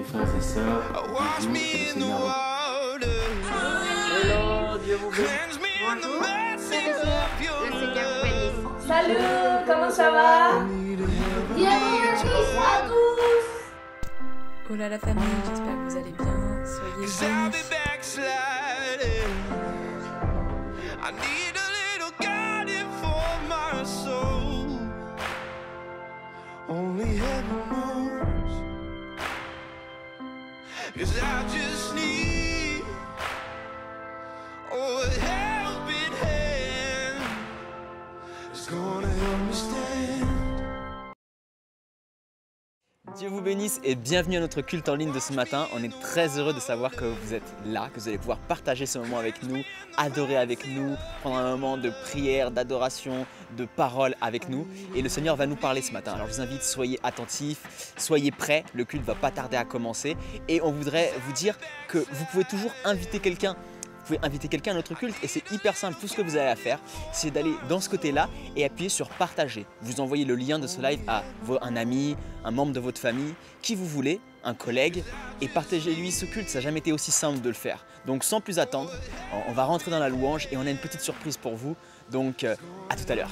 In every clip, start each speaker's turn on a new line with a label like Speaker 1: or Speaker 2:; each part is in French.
Speaker 1: mes frères et sœurs, que le Seigneur
Speaker 2: Hello, Dieu vous bénisse.
Speaker 3: Bonjour, frères et sœurs, le Seigneur vous bénisse.
Speaker 4: Salut, comment ça va? Bienvenue à tous.
Speaker 5: Oh là la famille, j'espère que vous allez bien, soyez bénis.
Speaker 6: Only heaven knows, 'cause I just need a helping hand. It's gonna help me stand.
Speaker 2: Dieu vous bénisse et bienvenue à notre culte en ligne de ce matin. On est très heureux de savoir que vous êtes là, que vous allez pouvoir partager ce moment avec nous, adorer avec nous, prendre un moment de prière, d'adoration, de parole avec nous. Et le Seigneur va nous parler ce matin. Alors je vous invite, soyez attentifs, soyez prêts, le culte va pas tarder à commencer. Et on voudrait vous dire que vous pouvez toujours inviter quelqu'un. Vous pouvez inviter quelqu'un à notre culte et c'est hyper simple. Tout ce que vous avez à faire, c'est d'aller dans ce côté-là et appuyer sur partager. Vous envoyez le lien de ce live à un ami, un membre de votre famille, qui vous voulez, un collègue, et partagez-lui ce culte. Ça n'a jamais été aussi simple de le faire. Donc sans plus attendre, on va rentrer dans la louange et on a une petite surprise pour vous. Donc à tout à l'heure.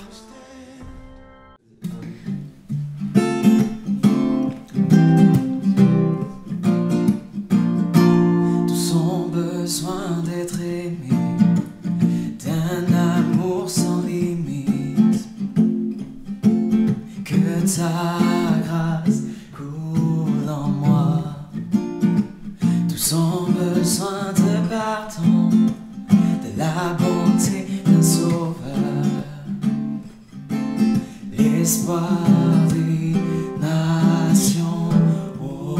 Speaker 6: Tous ont besoin d'être aimés, d'un amour sans limite. Que ta grâce coule en moi. Tous ont besoin de pardon, de la bonté d'un sauveur. L'espoir des nations. Oh,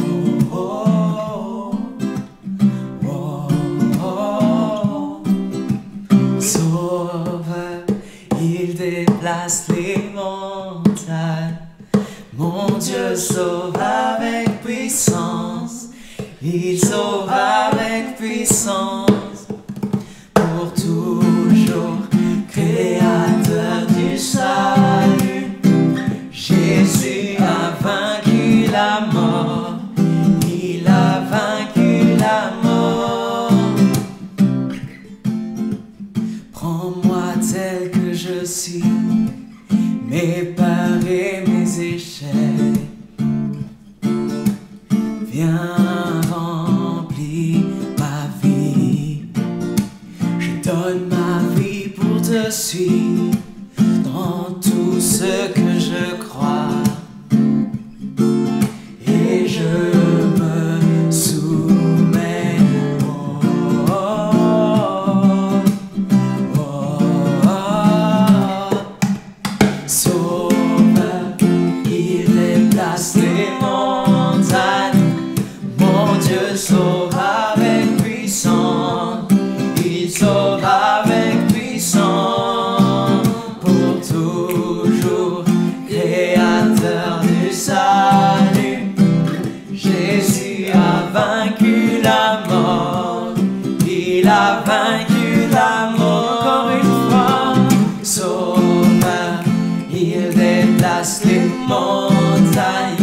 Speaker 6: oh, oh, oh, oh. Sauveur, il déplace les montagnes. Mon Dieu sauve avec puissance. Il sauve avec puissance. Pour toujours, créateur du salut. Jésus a vaincu la mort. Il a vaincu la mort. Prends-moi tel que je suis, mes peurs et mes échecs. Viens remplir ma vie. Je donne ma vie pour te suivre dans tout ce que je crois. Et je me soumets. Oh, oh, oh, oh. Sauveur, il déplace les montagnes. Mon Dieu sauve avec puissance. Il sauve avec puissance. Pour toujours, créateur du salut. Jésus a vaincu la mort. Il a vaincu la mort. Encore une fois. Sauveur, il déplace les montagnes.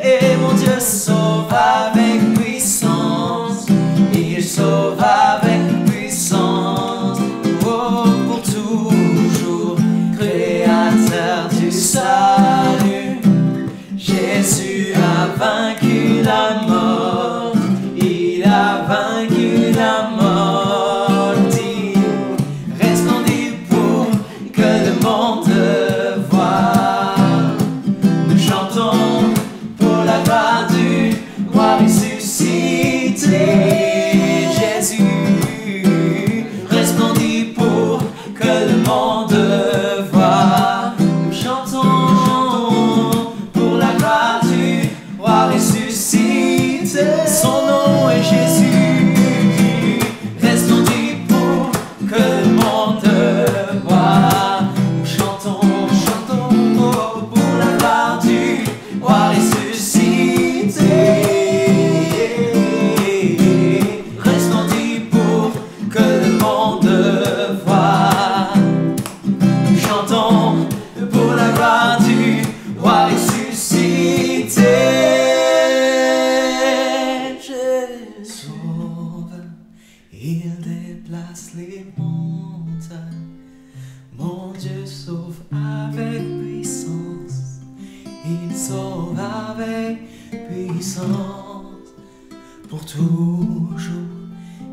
Speaker 6: Et mon Dieu sauve avec puissance. Il sauve avec puissance. Oh, pour toujours, créateur du salut. Jésus a vaincu la mort. Il a vaincu la mort. Dis, resplendis pour que le monde voie. Nous chantons pour la gloire du roi ressuscité. Jésus resplendit pour que le monde voie. Nous chantons pour la gloire du roi ressuscité. Son nom est Jésus. Resplendit pour que le monde voie. Nous chantons pour la gloire du roi ressuscité. déplace les montagnes. Mon Dieu sauve avec puissance, il sauve avec puissance. Pour toujours,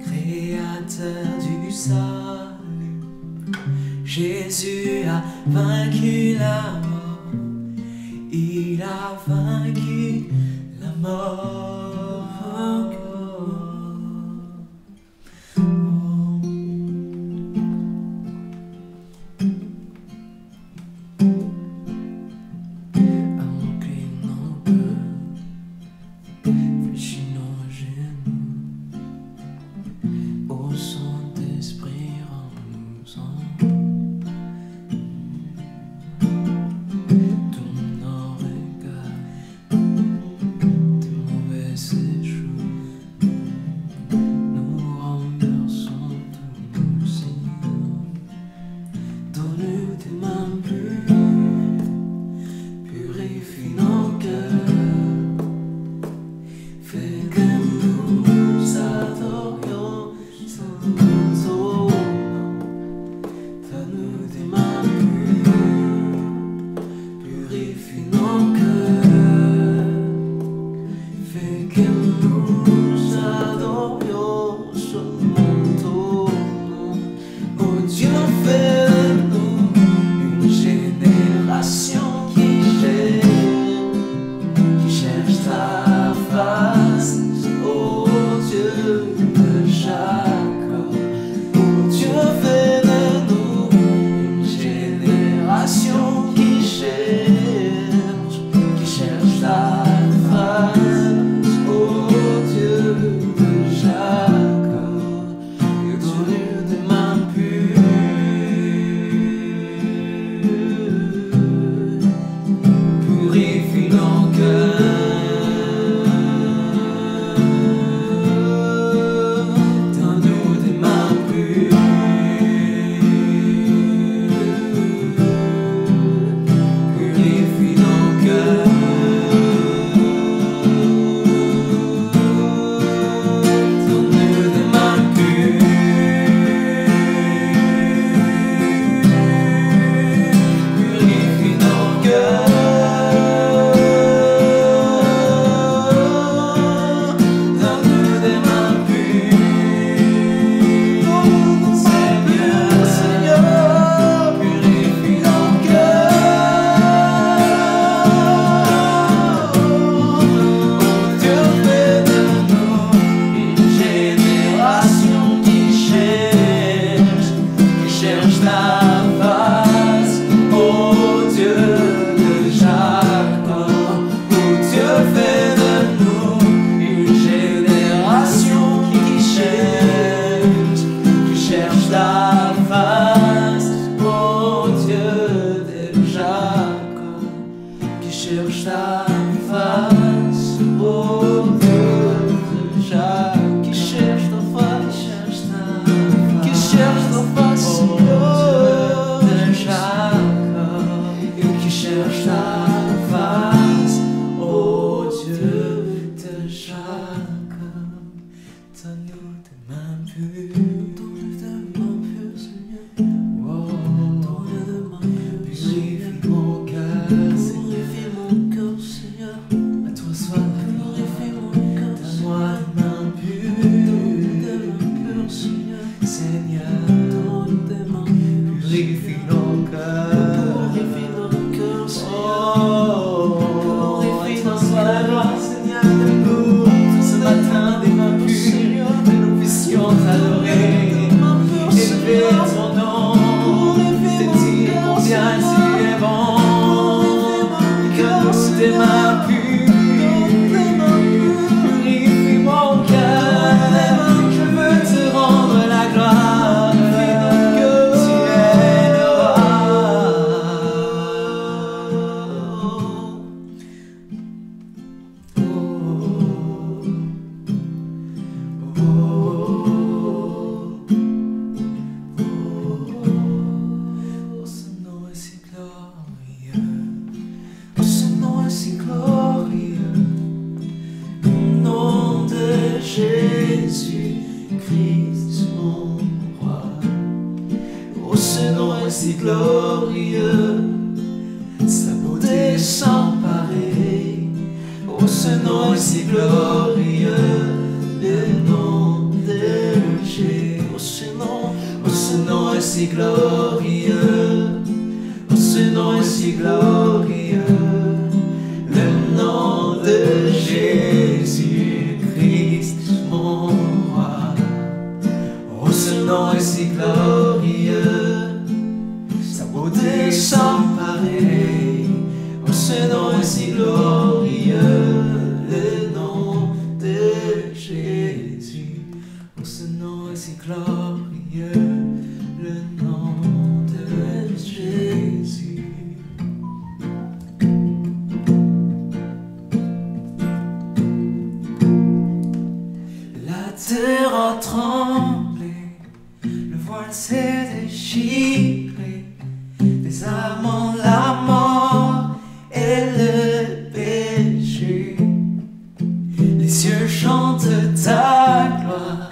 Speaker 6: créateur du salut, Jésus a vaincu la mort, il a vaincu la mort. Jésus-Christ mon si glorieux, sa beauté sans pareil. Oh, ce nom est si glorieux, le nom de Jésus. Oh, ce nom est si glorieux. Oh, ce nom est si glorieux, le nom de Jésus-Christ, mon roi. Oh, ce nom est si glorieux, sa beauté sans pareil. Oh, ce nom est si glorieux, le nom de Jésus. Oh, ce nom est si glorieux, le nom de Jésus. La terre a tremblé, le voile s'est déchiré, désarmant la mort et le péché. Les cieux chantent ta gloire,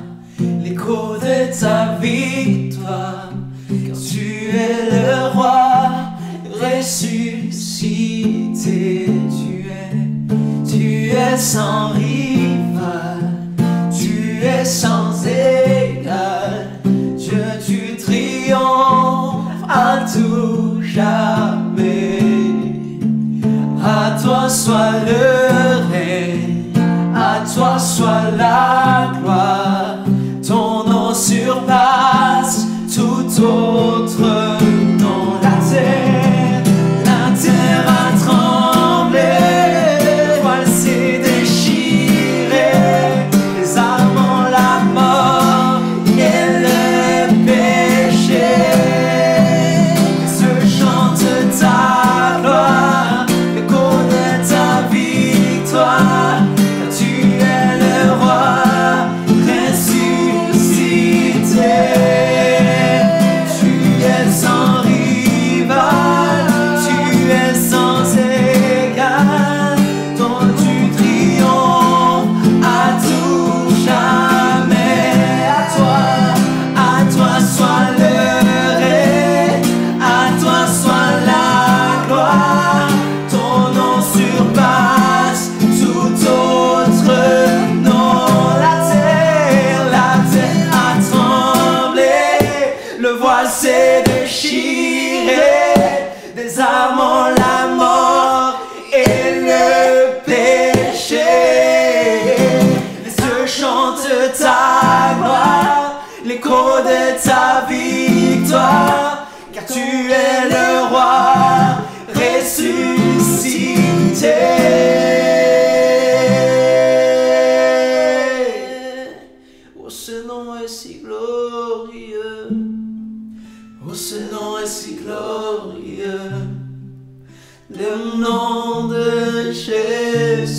Speaker 6: l'écho de ta victoire, car tu es le roi ressuscité. Tu es sans rival, tu es sans égal. Dieu, tu triomphes à tout jamais. À toi soit le règne, à toi soit la gloire. Ton nom surpasse tout autre nom. La terre a tremblé, le voile s'est déchiré, désarmant la mort et le péché. Se chante ta gloire, l'écho de ta victoire, car tu es le roi ressuscité. Tu es sans rival, tu es sans égal. Toi tu triomphes à tout jamais. À toi soit le règne, à toi soit la gloire. Ton nom surpasse tout autre nom. La terre a tremblé, le voile s'est déchiré, désarmant la mort et le péché. Les cieux chantent ta gloire, l'écho de ta victoire, car tu es le roi ressuscité. Oh, ce nom est si glorieux. Oh, ce nom est si glorieux, le nom de Jésus-Christ,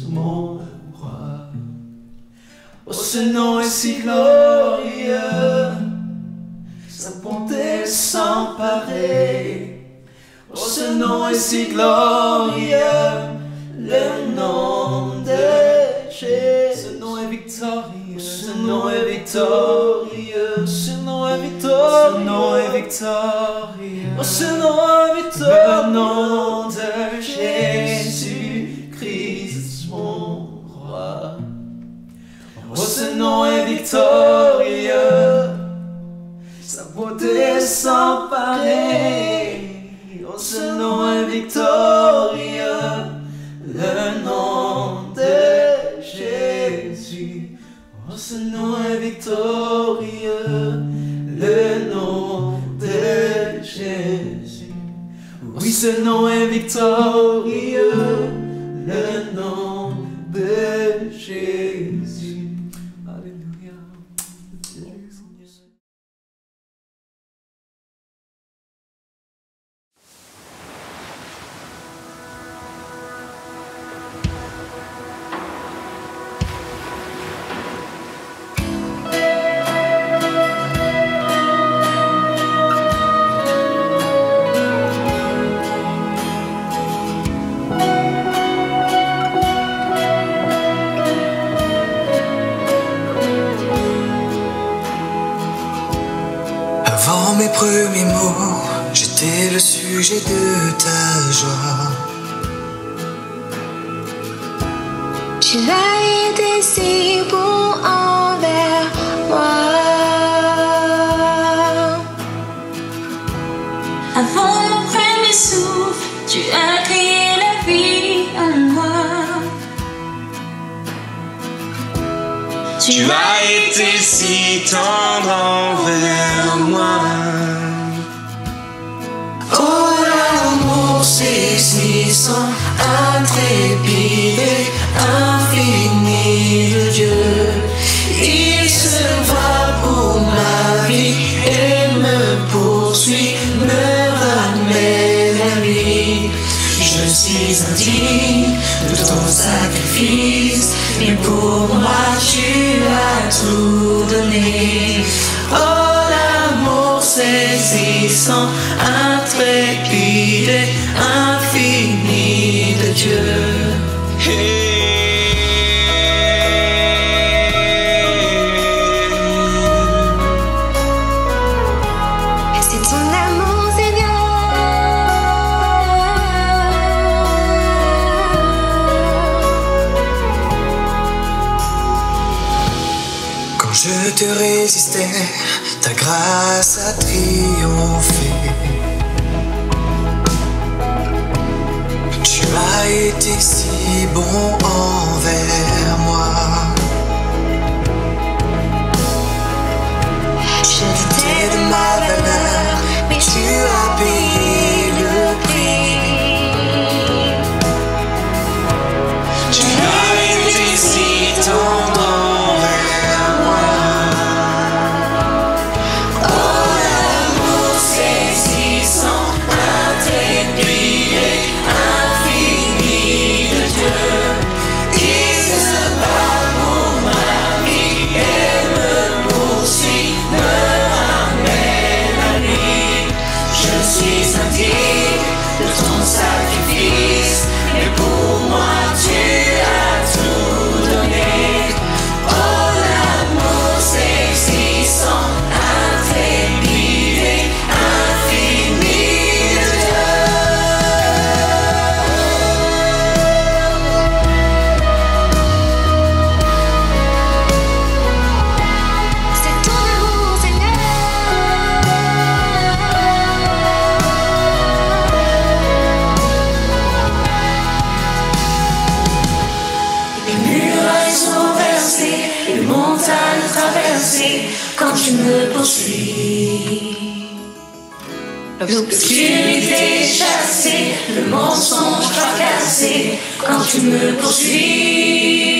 Speaker 6: mon roi. Oh, ce nom est si glorieux, sa bonté sans pareil. Oh, ce nom est si glorieux, le nom de Jésus. Ce nom est victorieux, ce nom est victorieux, ce nom est victorieux, ce nom est victorieux, oh, ce nom est victorieux, le nom de Jésus-Christ, mon roi. Oh, ce nom est victorieux, sa beauté sans pareil. Oh, ce nom est victorieux, le nom de Jésus. Oh, ce nom est victorieux, le nom de Jésus. Oui, ce nom est victorieux, le nom de Jésus. Alléluia. mes mots, j'étais le sujet de ta joie.
Speaker 4: Tu as été si bon envers moi.
Speaker 7: Avant mon premier souffle, tu as créé la vie en moi.
Speaker 6: Tu as été si tendre envers moi. Oh, l'amour saisissant, intrépide et infini de Dieu. Il se bat pour ma vie et me poursuit, me ramène à lui. Je suis indigne de ton sacrifice, mais pour moi tu as tout donné. Oh, l'amour saisissant, intrépide et infini de Dieu.
Speaker 4: C'est ton amour, Seigneur.
Speaker 6: Quand je te résistais, ta grâce a triomphé. Tu as été si bon envers moi. Je doutais de ma valeur, mais tu as payé le prix. Tu as été si tendre envers moi. Oh, l'amour saisissant, intrépide et infini de Dieu. Il se bat pour ma vie et me poursuit, me ramène à lui. Je suis indigne de ton sacrifice, mais pour moi tu as tout donné. Oh, l'amour saisissant, intrépide et infini de Dieu.
Speaker 4: C'est ton amour, Seigneur.
Speaker 7: Les murailles sont versées, les montagnes traversées quand tu me poursuis. L'obscurité chassée, le mensonge fracassé quand tu me poursuis.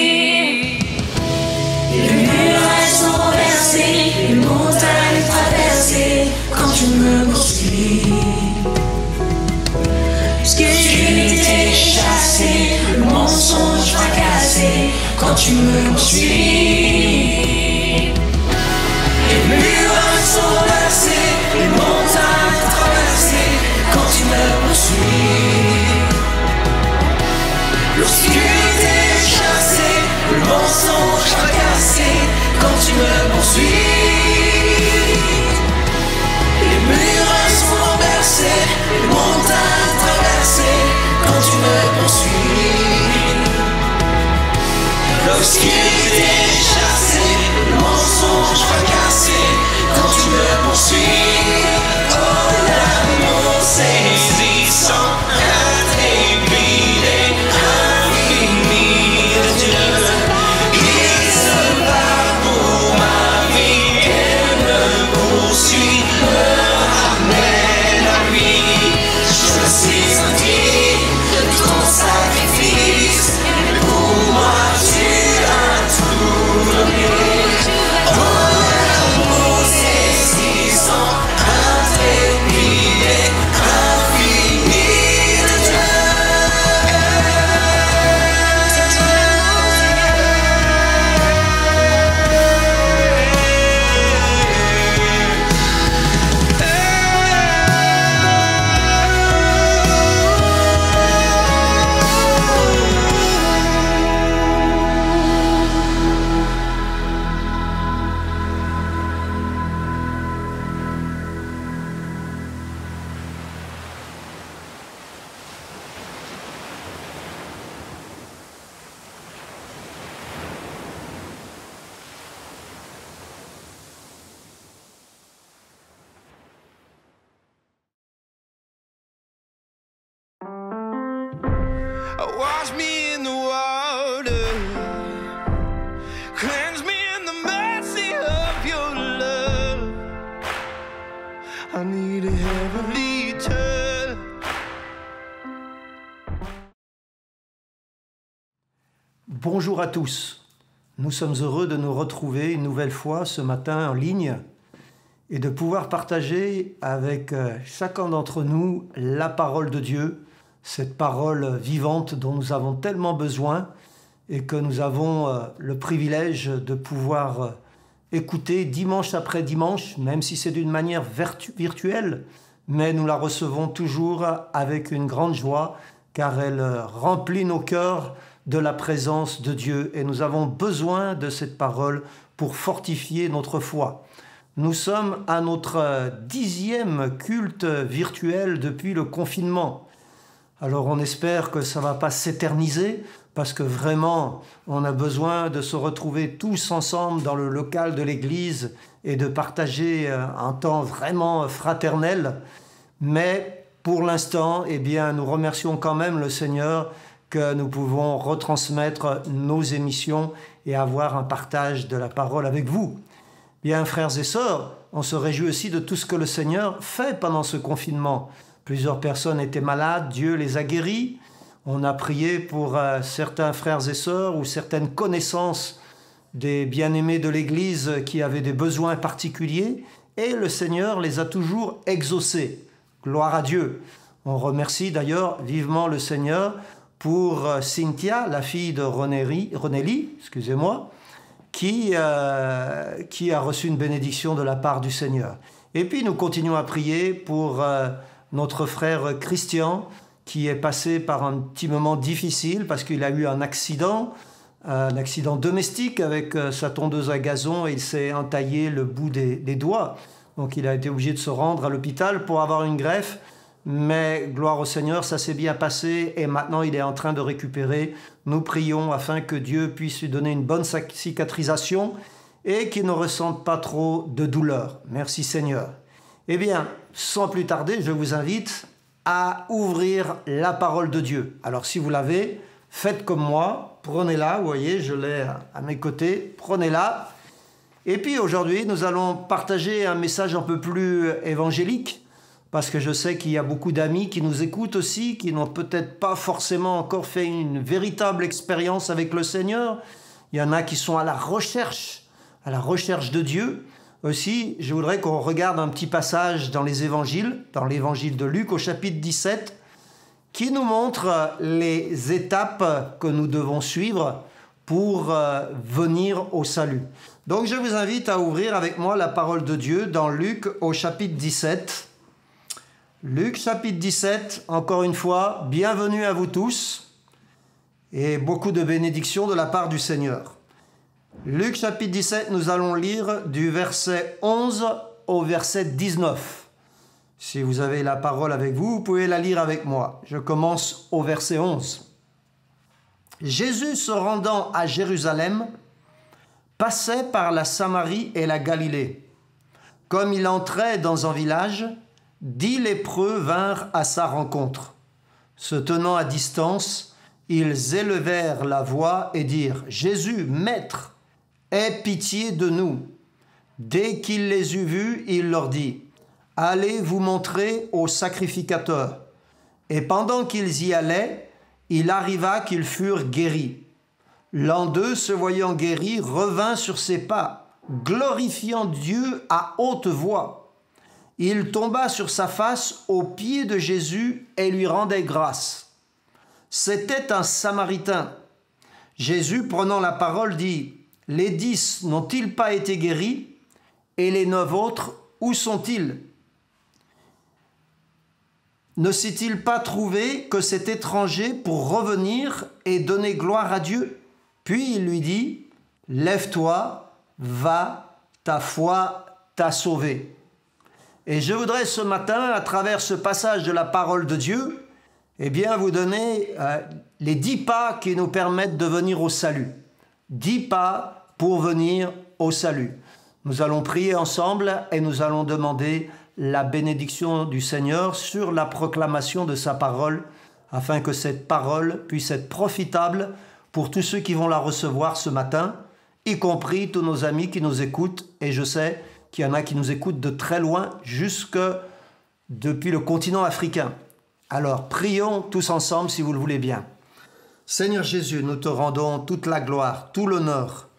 Speaker 7: Les murailles sont versées, les montagnes traversées quand tu me poursuis. L'obscurité chassée, le mensonge fracassé quand tu me poursuis. Les murailles sont versées, les montagnes traversées quand tu me poursuis. L'obscurité chassée, le mensonge fracassé quand tu me poursuis. Les murailles sont renversées, les montagnes traversées quand tu me poursuis. L'obscurité chassée, le mensonge fracassé quand tu me poursuis. Oh, l'amour saisissant, intrépide et infini de Dieu. Il se bat pour ma vie et me poursuit, me ramène à lui. Je suis indigne de ton sacrifice, mais pour moi tu as tout donné. Oh, l'amour saisissant, intrépide et infini
Speaker 6: Wash me in the water, cleanse me in the mercy of your love. I need a heavenly touch.
Speaker 8: Bonjour à tous. Nous sommes heureux de nous retrouver une nouvelle fois ce matin en ligne et de pouvoir partager avec chacun d'entre nous la parole de Dieu, cette parole vivante dont nous avons tellement besoin et que nous avons le privilège de pouvoir écouter dimanche après dimanche, même si c'est d'une manière virtuelle, mais nous la recevons toujours avec une grande joie car elle remplit nos cœurs de la présence de Dieu et nous avons besoin de cette parole pour fortifier notre foi. Nous sommes à notre 10e culte virtuel depuis le confinement. Alors on espère que ça ne va pas s'éterniser parce que vraiment on a besoin de se retrouver tous ensemble dans le local de l'église et de partager un temps vraiment fraternel. Mais pour l'instant, eh bien, nous remercions quand même le Seigneur que nous pouvons retransmettre nos émissions et avoir un partage de la parole avec vous. Bien, frères et sœurs, on se réjouit aussi de tout ce que le Seigneur fait pendant ce confinement. Plusieurs personnes étaient malades, Dieu les a guéris. On a prié pour certains frères et sœurs ou certaines connaissances des bien-aimés de l'Église qui avaient des besoins particuliers et le Seigneur les a toujours exaucés. Gloire à Dieu. On remercie d'ailleurs vivement le Seigneur pour Cynthia, la fille de Renélie, qui a reçu une bénédiction de la part du Seigneur. Et puis nous continuons à prier pour notre frère Christian, qui est passé par un petit moment difficile parce qu'il a eu un accident domestique avec sa tondeuse à gazon et il s'est entaillé le bout des doigts. Donc il a été obligé de se rendre à l'hôpital pour avoir une greffe. Mais gloire au Seigneur, ça s'est bien passé et maintenant il est en train de récupérer. Nous prions afin que Dieu puisse lui donner une bonne cicatrisation et qu'il ne ressente pas trop de douleur. Merci Seigneur. Eh bien, sans plus tarder, je vous invite à ouvrir la parole de Dieu. Alors si vous l'avez, faites comme moi, prenez-la, vous voyez, je l'ai à mes côtés, prenez-la. Et puis aujourd'hui, nous allons partager un message un peu plus évangélique. Parce que je sais qu'il y a beaucoup d'amis qui nous écoutent aussi, qui n'ont peut-être pas forcément encore fait une véritable expérience avec le Seigneur. Il y en a qui sont à la recherche de Dieu. Aussi, je voudrais qu'on regarde un petit passage dans les évangiles, dans l'évangile de Luc au chapitre 17, qui nous montre les étapes que nous devons suivre pour venir au salut. Donc je vous invite à ouvrir avec moi la parole de Dieu dans Luc au chapitre 17. Luc chapitre 17, encore une fois, bienvenue à vous tous et beaucoup de bénédictions de la part du Seigneur. Luc chapitre 17, nous allons lire du verset 11 au verset 19. Si vous avez la parole avec vous, vous pouvez la lire avec moi. Je commence au verset 11. Jésus se rendant à Jérusalem, passait par la Samarie et la Galilée. Comme il entrait dans un village, 10 lépreux vinrent à sa rencontre. Se tenant à distance, ils élevèrent la voix et dirent « Jésus, Maître, aie pitié de nous !» Dès qu'il les eut vus, il leur dit « Allez vous montrer au sacrificateur. » Et pendant qu'ils y allaient, il arriva qu'ils furent guéris. L'un d'eux, se voyant guéri, revint sur ses pas, glorifiant Dieu à haute voix. Il tomba sur sa face aux pieds de Jésus et lui rendait grâce. C'était un Samaritain. Jésus, prenant la parole, dit « Les 10 n'ont-ils pas été guéris? Et les 9 autres, où sont-ils? Ne s'est-il pas trouvé que cet étranger pour revenir et donner gloire à Dieu? Puis il lui dit « Lève-toi, va, ta foi t'a sauvé. » Et je voudrais ce matin, à travers ce passage de la parole de Dieu, eh bien, vous donner les 10 pas qui nous permettent de venir au salut. 10 pas pour venir au salut. Nous allons prier ensemble et nous allons demander la bénédiction du Seigneur sur la proclamation de sa parole afin que cette parole puisse être profitable pour tous ceux qui vont la recevoir ce matin, y compris tous nos amis qui nous écoutent. Et je sais qu'il y en a qui nous écoutent de très loin, jusque depuis le continent africain. Alors, prions tous ensemble si vous le voulez bien. Seigneur Jésus, nous te rendons toute la gloire, tout l'honneur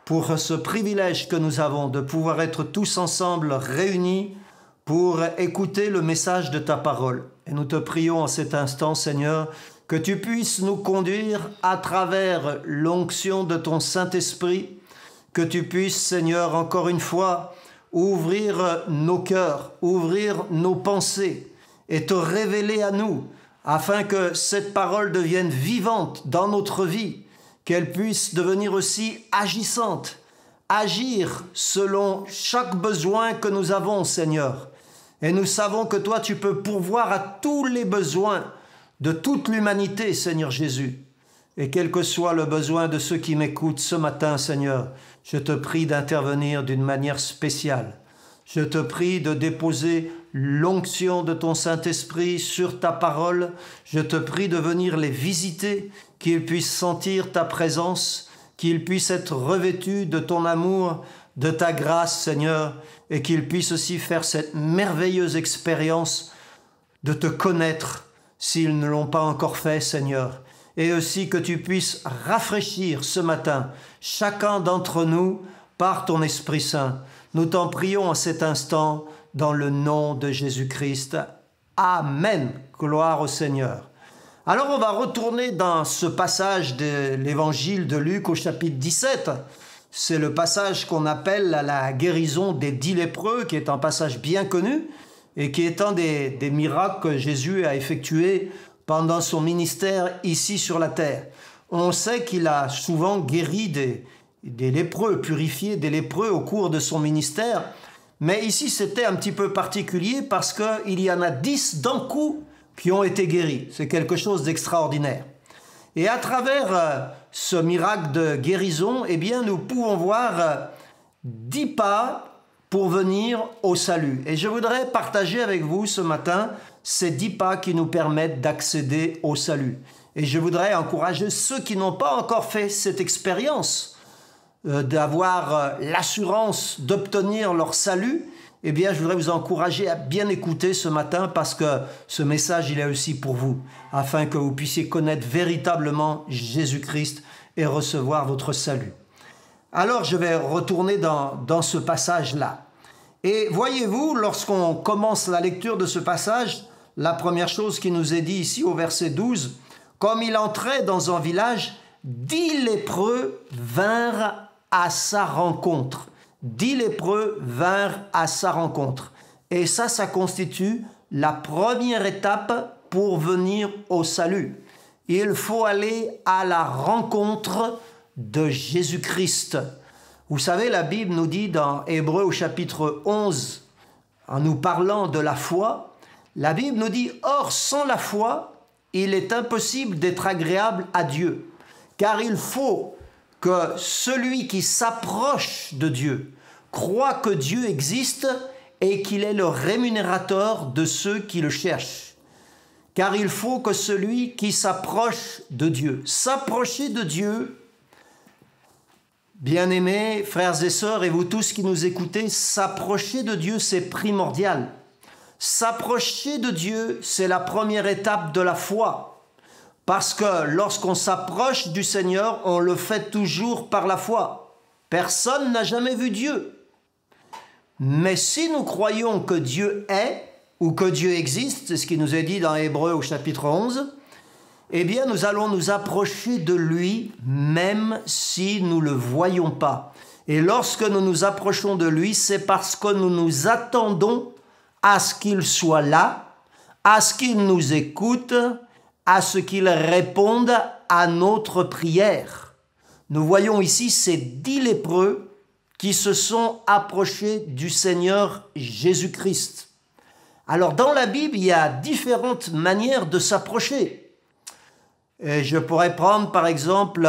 Speaker 8: pour ce privilège que nous avons de pouvoir être tous ensemble réunis pour écouter le message de ta parole. Et nous te prions en cet instant, Seigneur, que tu puisses nous conduire à travers l'onction de ton Saint-Esprit, que tu puisses, Seigneur, encore une fois, ouvrir nos cœurs, ouvrir nos pensées et te révéler à nous, afin que cette parole devienne vivante dans notre vie, qu'elle puisse devenir aussi agissante, agir selon chaque besoin que nous avons, Seigneur. Et nous savons que toi, tu peux pourvoir à tous les besoins de toute l'humanité, Seigneur Jésus. Et quel que soit le besoin de ceux qui m'écoutent ce matin, Seigneur, je te prie d'intervenir d'une manière spéciale. Je te prie de déposer l'onction de ton Saint-Esprit sur ta parole. Je te prie de venir les visiter, qu'ils puissent sentir ta présence, qu'ils puissent être revêtus de ton amour, de ta grâce, Seigneur, et qu'ils puissent aussi faire cette merveilleuse expérience de te connaître s'ils ne l'ont pas encore fait, Seigneur. Et aussi que tu puisses rafraîchir ce matin chacun d'entre nous par ton Esprit Saint. Nous t'en prions en cet instant dans le nom de Jésus-Christ. Amen. Gloire au Seigneur. Alors on va retourner dans ce passage de l'évangile de Luc au chapitre 17. C'est le passage qu'on appelle la guérison des 10 lépreux, qui est un passage bien connu et qui est un des miracles que Jésus a effectué pendant son ministère ici sur la terre. On sait qu'il a souvent guéri des lépreux, purifié des lépreux au cours de son ministère. Mais ici, c'était un petit peu particulier parce qu'il y en a 10 d'un coup qui ont été guéris. C'est quelque chose d'extraordinaire. Et à travers ce miracle de guérison, eh bien, nous pouvons voir 10 pas pour venir au salut. Et je voudrais partager avec vous ce matin ces 10 pas qui nous permettent d'accéder au salut. Et je voudrais encourager ceux qui n'ont pas encore fait cette expérience d'avoir l'assurance d'obtenir leur salut. Eh bien, je voudrais vous encourager à bien écouter ce matin parce que ce message, il est aussi pour vous, afin que vous puissiez connaître véritablement Jésus-Christ et recevoir votre salut. Alors, je vais retourner dans ce passage-là. Et voyez-vous, lorsqu'on commence la lecture de ce passage, la première chose qui nous est dit ici au verset 12, « Comme il entrait dans un village, 10 lépreux vinrent à sa rencontre. » 10 lépreux vinrent à sa rencontre. Et ça constitue la première étape pour venir au salut. Il faut aller à la rencontre de Jésus-Christ. Vous savez, la Bible nous dit dans Hébreux au chapitre 11, en nous parlant de la foi, la Bible nous dit « Or, sans la foi, il est impossible d'être agréable à Dieu, car il faut que celui qui s'approche de Dieu croit que Dieu existe et qu'il est le rémunérateur de ceux qui le cherchent. Car il faut que celui qui s'approche de Dieu, s'approcher de Dieu, bien-aimés, frères et sœurs, et vous tous qui nous écoutez, s'approcher de Dieu, c'est primordial. S'approcher de Dieu, c'est la première étape de la foi. Parce que lorsqu'on s'approche du Seigneur, on le fait toujours par la foi. Personne n'a jamais vu Dieu. Mais si nous croyons que Dieu est, ou que Dieu existe, c'est ce qui nous est dit dans Hébreux au chapitre 11, eh bien nous allons nous approcher de lui même si nous ne le voyons pas. Et lorsque nous nous approchons de lui, c'est parce que nous nous attendons à ce qu'il soit là, à ce qu'il nous écoute, à ce qu'il réponde à notre prière. Nous voyons ici ces 10 lépreux qui se sont approchés du Seigneur Jésus-Christ. Alors dans la Bible, il y a différentes manières de s'approcher. Et je pourrais prendre par exemple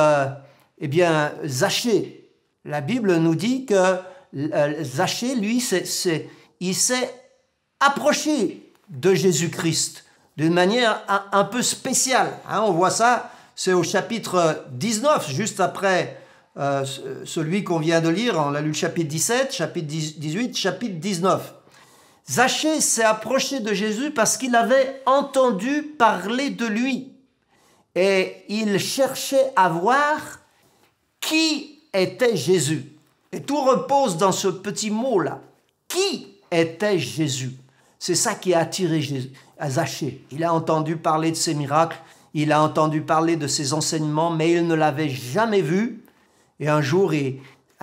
Speaker 8: Zachée. La Bible nous dit que Zachée, lui, il s'est approché de Jésus-Christ d'une manière un peu spéciale. On voit ça, c'est au chapitre 19, juste après celui qu'on vient de lire. On a lu le chapitre 17, chapitre 18, chapitre 19. Zachée s'est approché de Jésus parce qu'il avait entendu parler de lui. Et il cherchait à voir qui était Jésus. Et tout repose dans ce petit mot-là. Qui était Jésus? C'est ça qui a attiré Zachée. Il a entendu parler de ses miracles, il a entendu parler de ses enseignements, mais il ne l'avait jamais vu. Et un jour,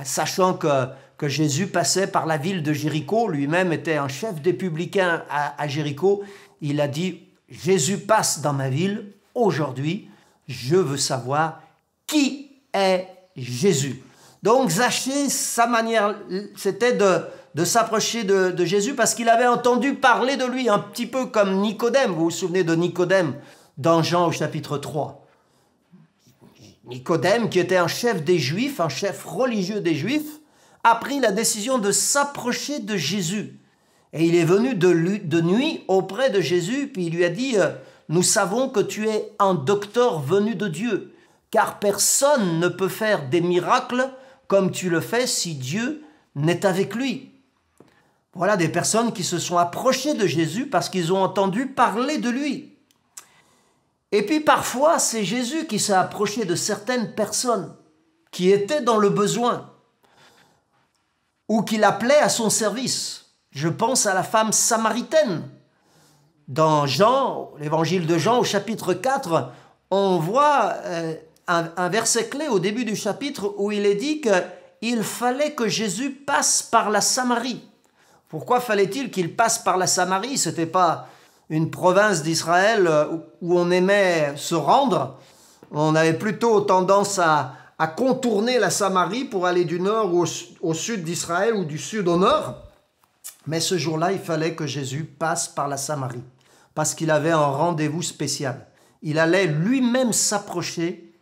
Speaker 8: sachant que Jésus passait par la ville de Jéricho, lui-même était un chef des publicains à Jéricho, il a dit, Jésus passe dans ma ville, aujourd'hui, je veux savoir qui est Jésus. Donc Zachée, sa manière, c'était de s'approcher de Jésus parce qu'il avait entendu parler de lui, un petit peu comme Nicodème. Vous vous souvenez de Nicodème dans Jean au chapitre 3. Nicodème, qui était un chef des Juifs, un chef religieux des Juifs, a pris la décision de s'approcher de Jésus. Et il est venu de nuit auprès de Jésus, puis il lui a dit « Nous savons que tu es un docteur venu de Dieu, car personne ne peut faire des miracles comme tu le fais si Dieu n'est avec lui. » Voilà des personnes qui se sont approchées de Jésus parce qu'ils ont entendu parler de lui. Et puis parfois, c'est Jésus qui s'est approché de certaines personnes qui étaient dans le besoin ou qu'il appelait à son service. Je pense à la femme samaritaine. Dans Jean, l'évangile de Jean au chapitre 4, on voit un verset clé au début du chapitre où il est dit qu'il fallait que Jésus passe par la Samarie. Pourquoi fallait-il qu'il passe par la Samarie? Ce n'était pas une province d'Israël où on aimait se rendre. On avait plutôt tendance à contourner la Samarie pour aller du nord au sud d'Israël ou du sud au nord. Mais ce jour-là, il fallait que Jésus passe par la Samarie parce qu'il avait un rendez-vous spécial. Il allait lui-même s'approcher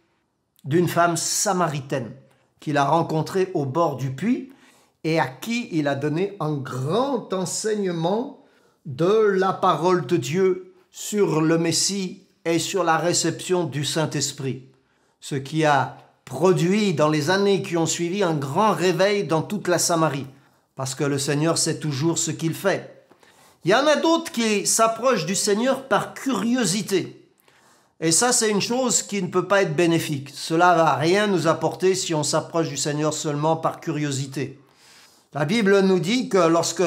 Speaker 8: d'une femme samaritaine qu'il a rencontrée au bord du puits et à qui il a donné un grand enseignement de la parole de Dieu sur le Messie et sur la réception du Saint-Esprit. Ce qui a produit dans les années qui ont suivi un grand réveil dans toute la Samarie, parce que le Seigneur sait toujours ce qu'il fait. Il y en a d'autres qui s'approchent du Seigneur par curiosité. Et ça, c'est une chose qui ne peut pas être bénéfique. Cela ne va rien nous apporter si on s'approche du Seigneur seulement par curiosité. La Bible nous dit que lorsque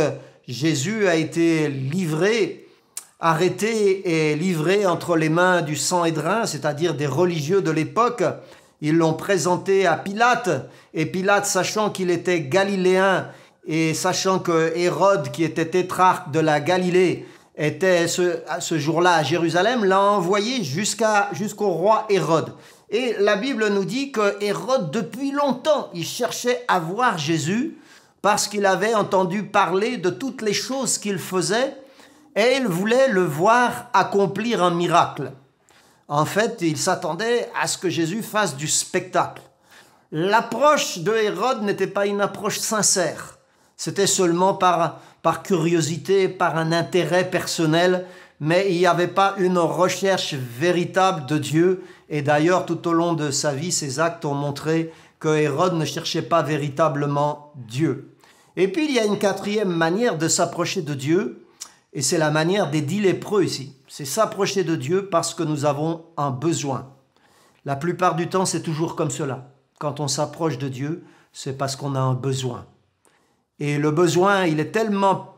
Speaker 8: Jésus a été arrêté et livré entre les mains du Sanhédrin, c'est-à-dire des religieux de l'époque, ils l'ont présenté à Pilate, et Pilate, sachant qu'il était galiléen, et sachant que Hérode, qui était tétrarque de la Galilée, était ce jour-là à Jérusalem, l'a envoyé jusqu'au roi Hérode. Et la Bible nous dit que Hérode, depuis longtemps, il cherchait à voir Jésus, parce qu'il avait entendu parler de toutes les choses qu'il faisait et il voulait le voir accomplir un miracle. En fait, il s'attendait à ce que Jésus fasse du spectacle. L'approche de Hérode n'était pas une approche sincère. C'était seulement par curiosité, par un intérêt personnel, mais il n'y avait pas une recherche véritable de Dieu. Et d'ailleurs, tout au long de sa vie, ses actes ont montré que Hérode ne cherchait pas véritablement Dieu. Et puis, il y a une quatrième manière de s'approcher de Dieu, et c'est la manière des 10 lépreux ici. C'est s'approcher de Dieu parce que nous avons un besoin. La plupart du temps, c'est toujours comme cela. Quand on s'approche de Dieu, c'est parce qu'on a un besoin. Et le besoin, il est tellement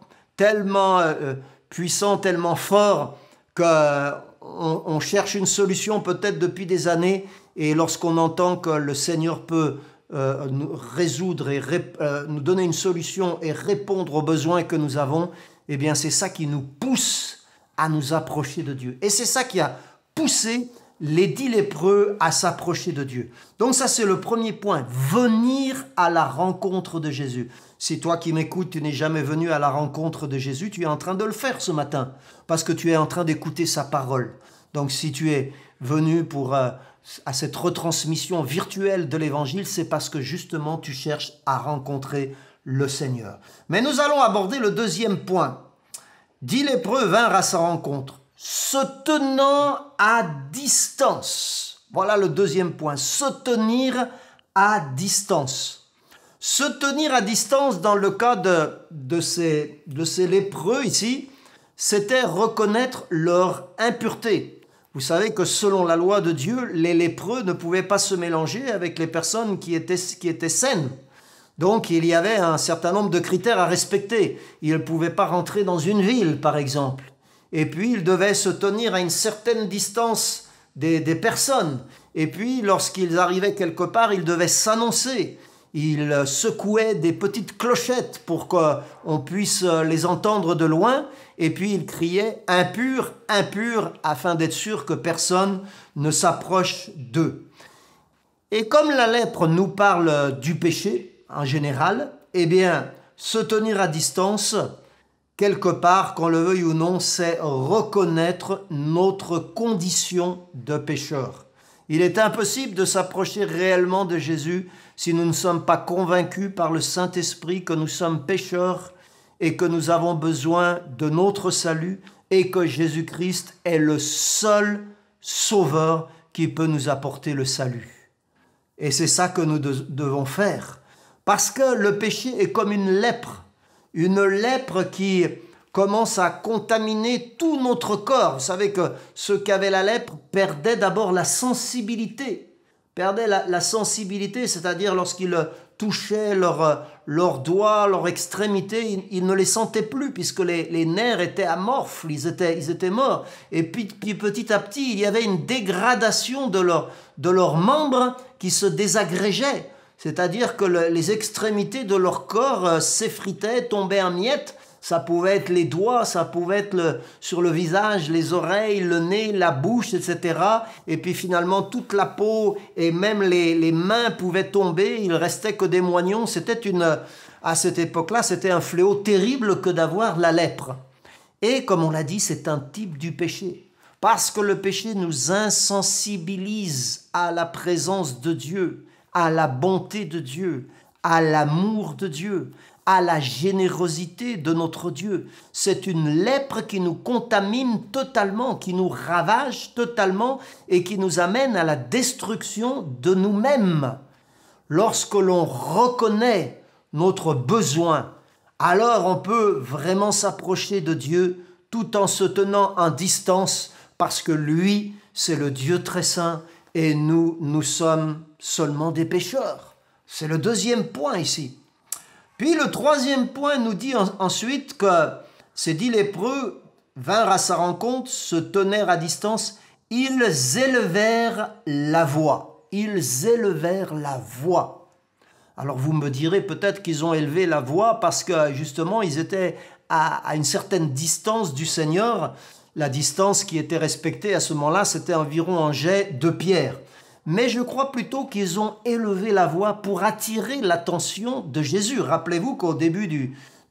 Speaker 8: puissant, tellement fort qu'on cherche une solution peut-être depuis des années, et lorsqu'on entend que le Seigneur peut nous résoudre et nous donner une solution et répondre aux besoins que nous avons, eh bien c'est ça qui nous pousse à nous approcher de Dieu. Et c'est ça qui a poussé les 10 lépreux à s'approcher de Dieu. Donc ça c'est le premier point, venir à la rencontre de Jésus. Si toi qui m'écoutes, tu n'es jamais venu à la rencontre de Jésus, tu es en train de le faire ce matin, parce que tu es en train d'écouter sa parole. Donc si tu es venu à cette retransmission virtuelle de l'Évangile, c'est parce que justement tu cherches à rencontrer le Seigneur. Mais nous allons aborder le deuxième point. 10 lépreux vinrent à sa rencontre. se tenant à distance. Voilà le deuxième point, se tenir à distance. Se tenir à distance dans le cas de ces lépreux ici, c'était reconnaître leur impureté. Vous savez que selon la loi de Dieu, les lépreux ne pouvaient pas se mélanger avec les personnes qui étaient saines. Donc il y avait un certain nombre de critères à respecter. Ils ne pouvaient pas rentrer dans une ville, par exemple. Et puis ils devaient se tenir à une certaine distance des personnes. Et puis lorsqu'ils arrivaient quelque part, ils devaient s'annoncer. Ils secouaient des petites clochettes pour qu'on puisse les entendre de loin. Et puis ils criaient « impur, impur » afin d'être sûr que personne ne s'approche d'eux. Et comme la lèpre nous parle du péché en général, eh bien, se tenir à distance, quelque part, qu'on le veuille ou non, c'est reconnaître notre condition de pécheur. Il est impossible de s'approcher réellement de Jésus si nous ne sommes pas convaincus par le Saint-Esprit que nous sommes pécheurs et que nous avons besoin de notre salut et que Jésus-Christ est le seul sauveur qui peut nous apporter le salut. Et c'est ça que nous devons faire. Parce que le péché est comme une lèpre qui commence à contaminer tout notre corps. Vous savez que ceux qui avaient la lèpre perdaient d'abord la sensibilité. Perdaient la sensibilité, c'est-à-dire lorsqu'ils touchaient leurs doigts, leurs extrémités, ils ne les sentaient plus puisque les nerfs étaient amorphes, ils étaient morts. Et puis petit à petit, il y avait une dégradation de leurs membres qui se désagrégeaient. C'est-à-dire que les extrémités de leur corps s'effritaient, tombaient en miettes. Ça pouvait être les doigts, ça pouvait être sur le visage, les oreilles, le nez, la bouche, etc. Et puis finalement, toute la peau et même les mains pouvaient tomber. Il restait que des moignons. À cette époque-là, c'était un fléau terrible que d'avoir la lèpre. Et comme on l'a dit, c'est un type du péché. Parce que le péché nous insensibilise à la présence de Dieu, à la bonté de Dieu, à l'amour de Dieu, à la générosité de notre Dieu. C'est une lèpre qui nous contamine totalement, qui nous ravage totalement et qui nous amène à la destruction de nous-mêmes. Lorsque l'on reconnaît notre besoin, alors on peut vraiment s'approcher de Dieu tout en se tenant en distance parce que lui, c'est le Dieu très saint et nous sommes seulement des pécheurs. C'est le deuxième point ici. Puis le troisième point nous dit ensuite que ces 10 lépreux vinrent à sa rencontre, se tenèrent à distance, ils élevèrent la voix. Ils élevèrent la voix. Alors vous me direz peut-être qu'ils ont élevé la voix parce que justement ils étaient à une certaine distance du Seigneur. La distance qui était respectée à ce moment-là, c'était environ un jet de pierre. Mais je crois plutôt qu'ils ont élevé la voix pour attirer l'attention de Jésus. Rappelez-vous qu'au début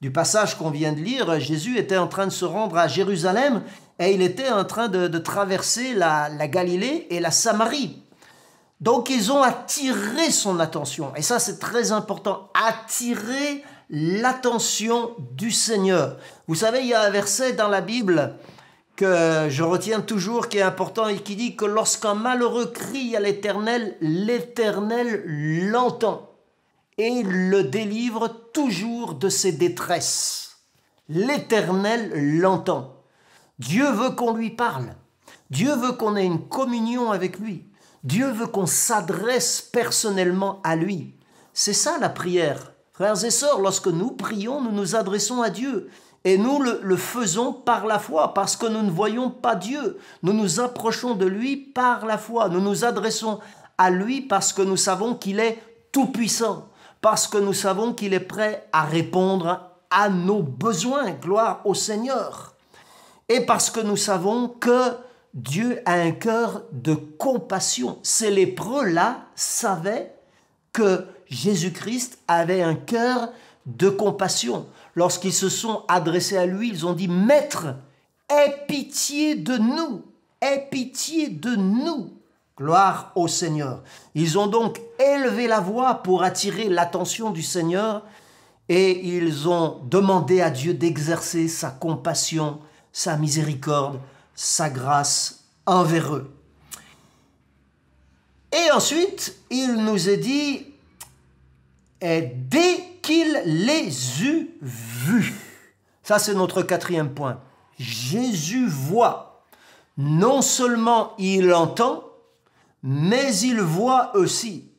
Speaker 8: du passage qu'on vient de lire, Jésus était en train de se rendre à Jérusalem et il était en train de traverser la Galilée et la Samarie. Donc ils ont attiré son attention. Et ça c'est très important, attirer l'attention du Seigneur. Vous savez, il y a un verset dans la Bible que je retiens toujours, qui est important et qui dit que lorsqu'un malheureux crie à l'Éternel, l'Éternel l'entend et il le délivre toujours de ses détresses. L'Éternel l'entend. Dieu veut qu'on lui parle. Dieu veut qu'on ait une communion avec lui. Dieu veut qu'on s'adresse personnellement à lui. C'est ça la prière. Frères et sœurs, lorsque nous prions, nous nous adressons à Dieu. Et nous le faisons par la foi, parce que nous ne voyons pas Dieu. Nous nous approchons de lui par la foi. Nous nous adressons à lui parce que nous savons qu'il est tout-puissant, parce que nous savons qu'il est prêt à répondre à nos besoins. Gloire au Seigneur. Et parce que nous savons que Dieu a un cœur de compassion. Ces lépreux-là savaient que Jésus-Christ avait un cœur de compassion. Lorsqu'ils se sont adressés à lui, ils ont dit « Maître, aie pitié de nous, aie pitié de nous ». Gloire au Seigneur. Ils ont donc élevé la voix pour attirer l'attention du Seigneur et ils ont demandé à Dieu d'exercer sa compassion, sa miséricorde, sa grâce envers eux. Et ensuite, il nous est dit, et dès qu'il les eut vus. Ça, c'est notre quatrième point. Jésus voit. Non seulement il entend, mais il voit aussi.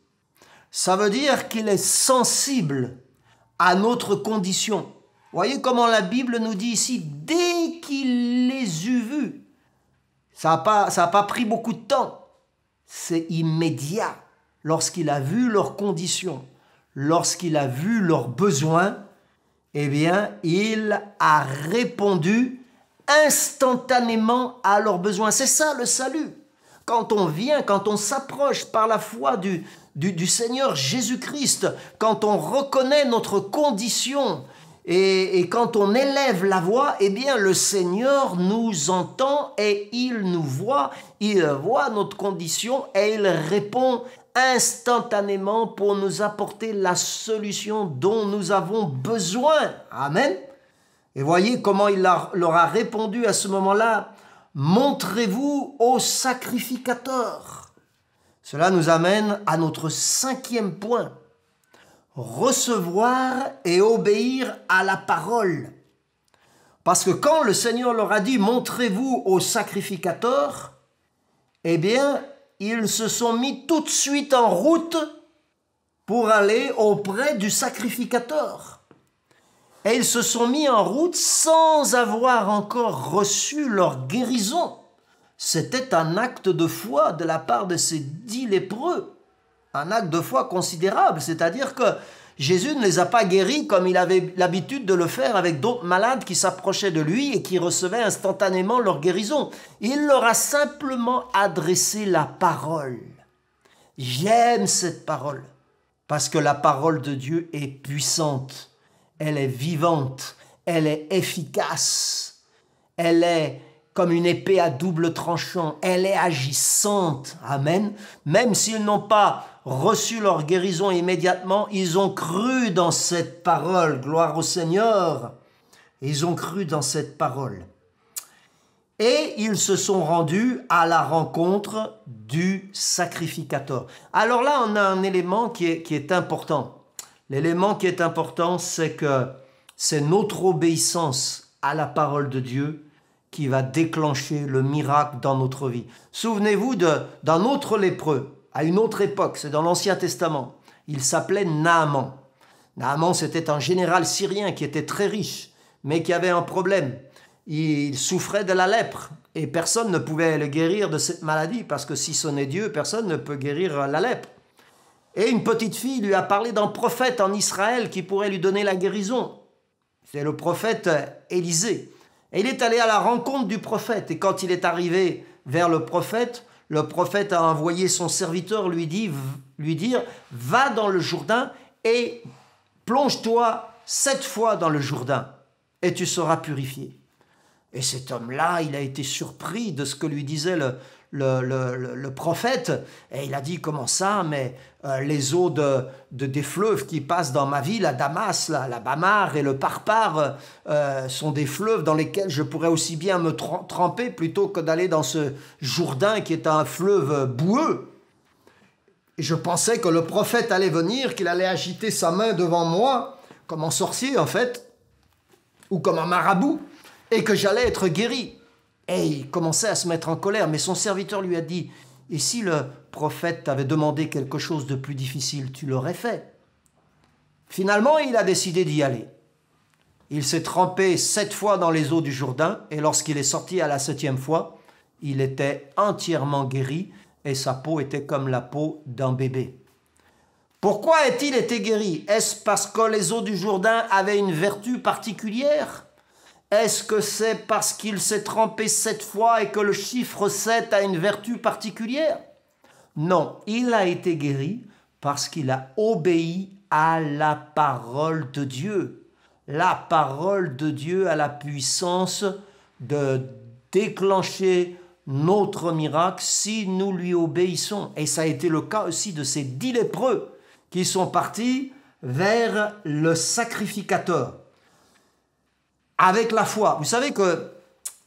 Speaker 8: Ça veut dire qu'il est sensible à notre condition. Voyez comment la Bible nous dit ici, dès qu'il les eut vus. Ça n'a pas pris beaucoup de temps. C'est immédiat. Lorsqu'il a vu leurs conditions, lorsqu'il a vu leurs besoins, eh bien, il a répondu instantanément à leurs besoins. C'est ça le salut. Quand on vient, quand on s'approche par la foi du Seigneur Jésus-Christ, quand on reconnaît notre condition et quand on élève la voix, eh bien le Seigneur nous entend et il nous voit, il voit notre condition et il répond instantanément pour nous apporter la solution dont nous avons besoin. Amen. Et voyez comment il leur a répondu à ce moment-là. Montrez-vous au sacrificateur. Cela nous amène à notre cinquième point. Recevoir et obéir à la parole. Parce que quand le Seigneur leur a dit « Montrez-vous au sacrificateur », eh bien, ils se sont mis tout de suite en route pour aller auprès du sacrificateur. Et ils se sont mis en route sans avoir encore reçu leur guérison. C'était un acte de foi de la part de ces 10 lépreux. Un acte de foi considérable, c'est-à-dire que Jésus ne les a pas guéris comme il avait l'habitude de le faire avec d'autres malades qui s'approchaient de lui et qui recevaient instantanément leur guérison. Il leur a simplement adressé la parole. J'aime cette parole parce que la parole de Dieu est puissante, elle est vivante, elle est efficace, elle est comme une épée à double tranchant, elle est agissante. Amen. Même s'ils n'ont pas reçu leur guérison immédiatement, ils ont cru dans cette parole. Gloire au Seigneur. Ils ont cru dans cette parole. Et ils se sont rendus à la rencontre du sacrificateur. Alors là, on a un élément qui est important. L'élément qui est important, c'est que c'est notre obéissance à la parole de Dieu qui va déclencher le miracle dans notre vie. Souvenez-vous d'un autre lépreux, à une autre époque, c'est dans l'Ancien Testament. Il s'appelait Naaman. Naaman, c'était un général syrien qui était très riche, mais qui avait un problème. Il souffrait de la lèpre et personne ne pouvait le guérir de cette maladie parce que si ce n'est Dieu, personne ne peut guérir la lèpre. Et une petite fille lui a parlé d'un prophète en Israël qui pourrait lui donner la guérison. C'est le prophète Élisée. Et il est allé à la rencontre du prophète. Et quand il est arrivé vers le prophète a envoyé son serviteur lui dire « Va dans le Jourdain et plonge-toi 7 fois dans le Jourdain et tu seras purifié. » Et cet homme-là, il a été surpris de ce que lui disait le prophète. Et il a dit « Comment ça? Mais les eaux des fleuves qui passent dans ma ville, à Damas, la Bamar et le Parpar, sont des fleuves dans lesquels je pourrais aussi bien me tremper plutôt que d'aller dans ce Jourdain qui est un fleuve boueux. » Et je pensais que le prophète allait venir, qu'il allait agiter sa main devant moi, comme un sorcier en fait, ou comme un marabout, et que j'allais être guéri. Et il commençait à se mettre en colère, mais son serviteur lui a dit « Et si le prophète t'avait demandé quelque chose de plus difficile, tu l'aurais fait ?» Finalement, il a décidé d'y aller. Il s'est trempé 7 fois dans les eaux du Jourdain, et lorsqu'il est sorti à la 7e fois, il était entièrement guéri, et sa peau était comme la peau d'un bébé. Pourquoi a-t-il été guéri? Est-ce parce que les eaux du Jourdain avaient une vertu particulière? Est-ce que c'est parce qu'il s'est trempé 7 fois et que le chiffre 7 a une vertu particulière? Non, il a été guéri parce qu'il a obéi à la parole de Dieu. La parole de Dieu a la puissance de déclencher notre miracle si nous lui obéissons. Et ça a été le cas aussi de ces 10 lépreux qui sont partis vers le sacrificateur. Avec la foi. Vous savez que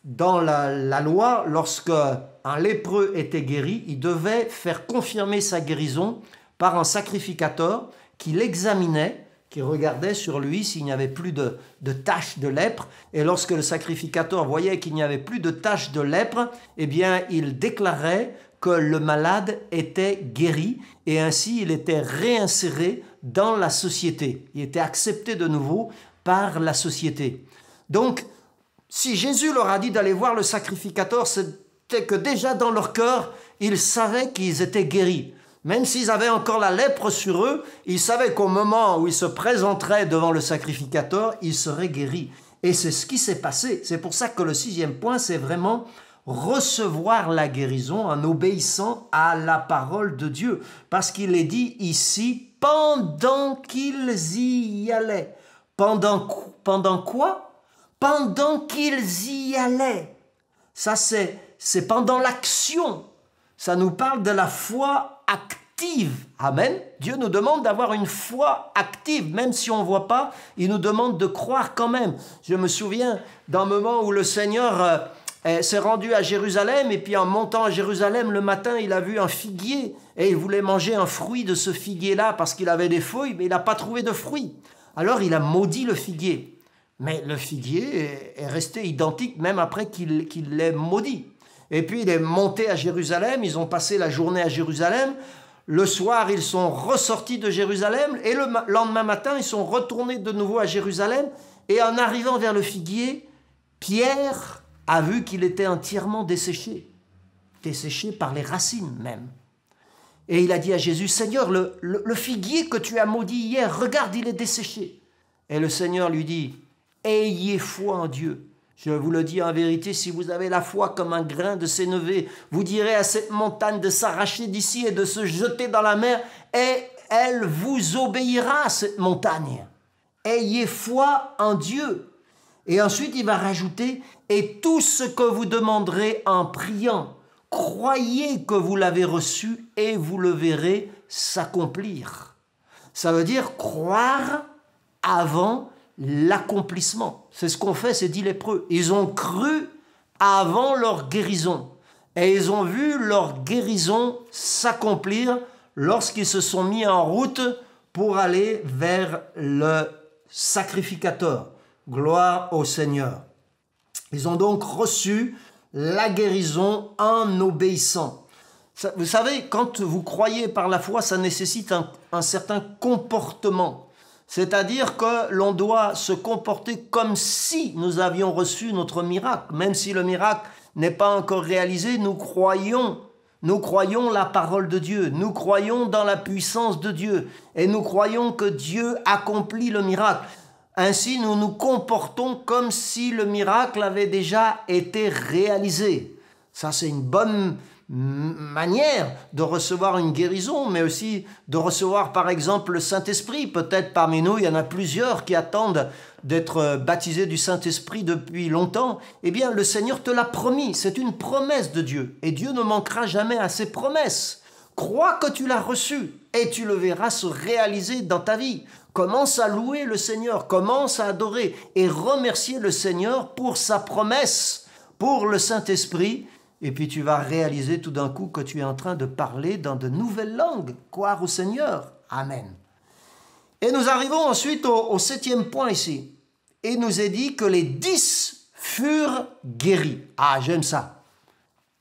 Speaker 8: dans la loi, lorsque un lépreux était guéri, il devait faire confirmer sa guérison par un sacrificateur qui l'examinait, qui regardait sur lui s'il n'y avait plus de taches de lèpre. Et lorsque le sacrificateur voyait qu'il n'y avait plus de taches de lèpre, eh bien, il déclarait que le malade était guéri et ainsi il était réinséré dans la société. Il était accepté de nouveau par la société. Donc, si Jésus leur a dit d'aller voir le sacrificateur, c'était que déjà dans leur cœur, ils savaient qu'ils étaient guéris. Même s'ils avaient encore la lèpre sur eux, ils savaient qu'au moment où ils se présenteraient devant le sacrificateur, ils seraient guéris. Et c'est ce qui s'est passé. C'est pour ça que le 6e point, c'est vraiment recevoir la guérison en obéissant à la parole de Dieu. Parce qu'il est dit ici, pendant qu'ils y allaient. Pendant quoi? Pendant qu'ils y allaient. Ça, c'est pendant l'action. Ça nous parle de la foi active. Amen. Dieu nous demande d'avoir une foi active. Même si on ne voit pas, il nous demande de croire quand même. Je me souviens d'un moment où le Seigneur s'est rendu à Jérusalem et puis en montant à Jérusalem le matin, il a vu un figuier et il voulait manger un fruit de ce figuier-là parce qu'il avait des feuilles, mais il n'a pas trouvé de fruits. Alors il a maudit le figuier. Mais le figuier est resté identique même après qu'il l'ait maudit. Et puis il est monté à Jérusalem, ils ont passé la journée à Jérusalem. Le soir, ils sont ressortis de Jérusalem et le lendemain matin, ils sont retournés de nouveau à Jérusalem. Et en arrivant vers le figuier, Pierre a vu qu'il était entièrement desséché par les racines même. Et il a dit à Jésus, « Seigneur, le figuier que tu as maudit hier, regarde, il est desséché. » Et le Seigneur lui dit, « Ayez foi en Dieu. Je vous le dis en vérité, si vous avez la foi comme un grain de sénévé, vous direz à cette montagne de s'arracher d'ici et de se jeter dans la mer, et elle vous obéira, cette montagne. Ayez foi en Dieu. » Et ensuite, il va rajouter, « Et tout ce que vous demanderez en priant, croyez que vous l'avez reçu et vous le verrez s'accomplir. » Ça veut dire croire avant l'accomplissement. C'est ce qu'ont fait ces 10 lépreux. Ils ont cru avant leur guérison. Et ils ont vu leur guérison s'accomplir lorsqu'ils se sont mis en route pour aller vers le sacrificateur. Gloire au Seigneur. Ils ont donc reçu la guérison en obéissant. Vous savez, quand vous croyez par la foi, ça nécessite un certain comportement. C'est-à-dire que l'on doit se comporter comme si nous avions reçu notre miracle. Même si le miracle n'est pas encore réalisé, nous croyons la parole de Dieu. Nous croyons dans la puissance de Dieu. Et nous croyons que Dieu accomplit le miracle. Ainsi, nous nous comportons comme si le miracle avait déjà été réalisé. Ça, c'est une bonne manière de recevoir une guérison, mais aussi de recevoir par exemple le Saint-Esprit. Peut-être parmi nous, il y en a plusieurs qui attendent d'être baptisés du Saint-Esprit depuis longtemps. Eh bien, le Seigneur te l'a promis, c'est une promesse de Dieu. Et Dieu ne manquera jamais à ses promesses. Crois que tu l'as reçu et tu le verras se réaliser dans ta vie. Commence à louer le Seigneur, commence à adorer et remercier le Seigneur pour sa promesse, pour le Saint-Esprit. Et puis tu vas réaliser tout d'un coup que tu es en train de parler dans de nouvelles langues. Croire au Seigneur. Amen. Et nous arrivons ensuite au 7e point ici. Il nous est dit que les 10 furent guéris. Ah, j'aime ça.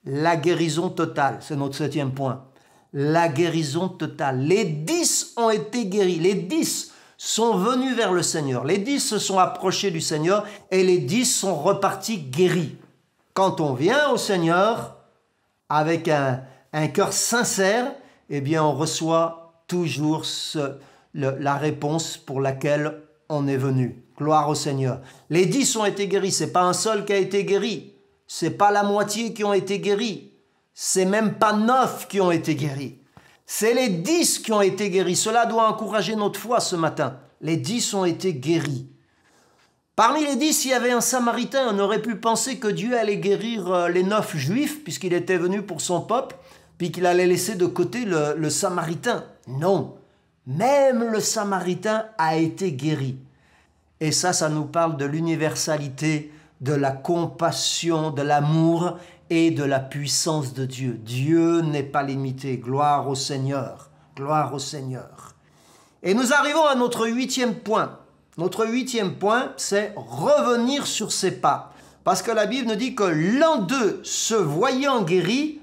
Speaker 8: La guérison totale, c'est notre 7e point. La guérison totale. Les 10 ont été guéris. Les 10 sont venus vers le Seigneur. Les 10 se sont approchés du Seigneur et les 10 sont repartis guéris. Quand on vient au Seigneur avec un cœur sincère, eh bien on reçoit toujours la réponse pour laquelle on est venu. Gloire au Seigneur. Les 10 ont été guéris. C'est pas un seul qui a été guéri. C'est pas la moitié qui ont été guéris. C'est même pas 9 qui ont été guéris. C'est les 10 qui ont été guéris. Cela doit encourager notre foi ce matin. Les 10 ont été guéris. Parmi les 10, il y avait un Samaritain. On aurait pu penser que Dieu allait guérir les 9 Juifs, puisqu'il était venu pour son peuple, puis qu'il allait laisser de côté le Samaritain. Non, même le Samaritain a été guéri. Et ça nous parle de l'universalité de la compassion, de l'amour et de la puissance de Dieu. Dieu n'est pas limité. Gloire au Seigneur. Gloire au Seigneur. Et nous arrivons à notre 8e point. Notre 8e point, c'est revenir sur ses pas. Parce que la Bible nous dit que l'un d'eux, se voyant guéri,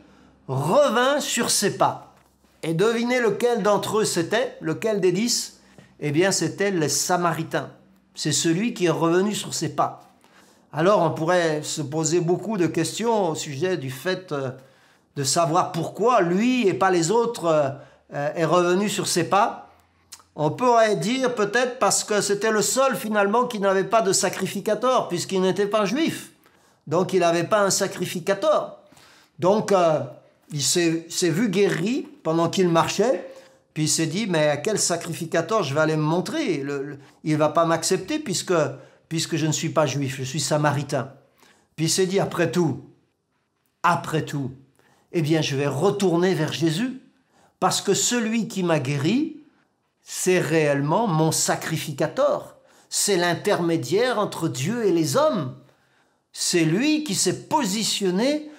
Speaker 8: revint sur ses pas. Et devinez lequel d'entre eux c'était, lequel des 10? Eh bien, c'était le Samaritain. C'est celui qui est revenu sur ses pas. Alors, on pourrait se poser beaucoup de questions au sujet du fait de savoir pourquoi lui et pas les autres est revenu sur ses pas. On pourrait dire peut-être parce que c'était le seul finalement qui n'avait pas de sacrificateur, puisqu'il n'était pas juif. Donc, il n'avait pas un sacrificateur. Donc, il s'est vu guéri pendant qu'il marchait. Puis il s'est dit, mais quel sacrificateur je vais aller me montrer? Il ne va pas m'accepter puisque je ne suis pas juif, je suis samaritain. Puis il s'est dit, après tout, eh bien je vais retourner vers Jésus. Parce que celui qui m'a guéri, c'est réellement mon sacrificateur. C'est l'intermédiaire entre Dieu et les hommes. C'est lui qui s'est positionné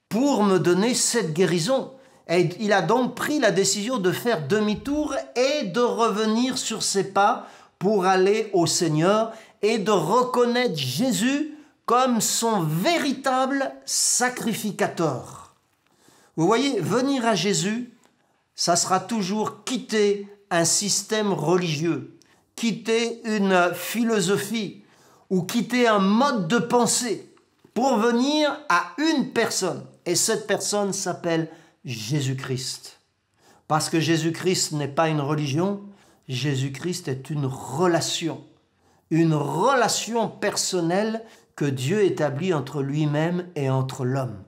Speaker 8: pour me donner cette guérison. Et il a donc pris la décision de faire demi-tour et de revenir sur ses pas pour aller au Seigneur et de reconnaître Jésus comme son véritable sacrificateur. Vous voyez, venir à Jésus, ça sera toujours quitter un système religieux, quitter une philosophie ou quitter un mode de pensée pour venir à une personne. Et cette personne s'appelle Jésus-Christ. Parce que Jésus-Christ n'est pas une religion, Jésus-Christ est une relation personnelle que Dieu établit entre lui-même et entre l'homme.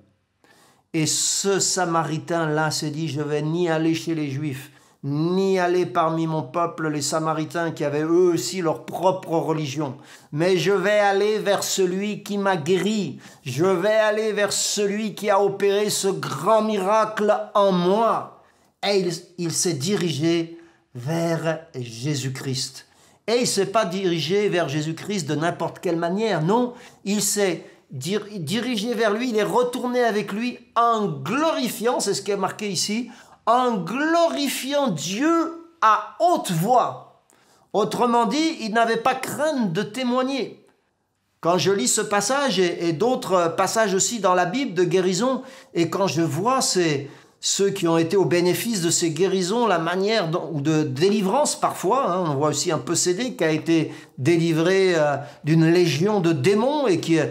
Speaker 8: Et ce Samaritain-là s'est dit, je vais ni aller chez les Juifs, ni aller parmi mon peuple, les Samaritains qui avaient eux aussi leur propre religion. Mais je vais aller vers celui qui m'a guéri. Je vais aller vers celui qui a opéré ce grand miracle en moi. Et il s'est dirigé vers Jésus-Christ. Et il ne s'est pas dirigé vers Jésus-Christ de n'importe quelle manière. Non, il s'est dirigé vers lui, il est retourné avec lui en glorifiant, c'est ce qui est marqué ici, en glorifiant Dieu à haute voix. Autrement dit, il n'avait pas crainte de témoigner. Quand je lis ce passage et d'autres passages aussi dans la Bible de guérison, et quand je vois ceux qui ont été au bénéfice de ces guérisons, la manière ou de délivrance parfois, on voit aussi un possédé qui a été délivré d'une légion de démons et qui a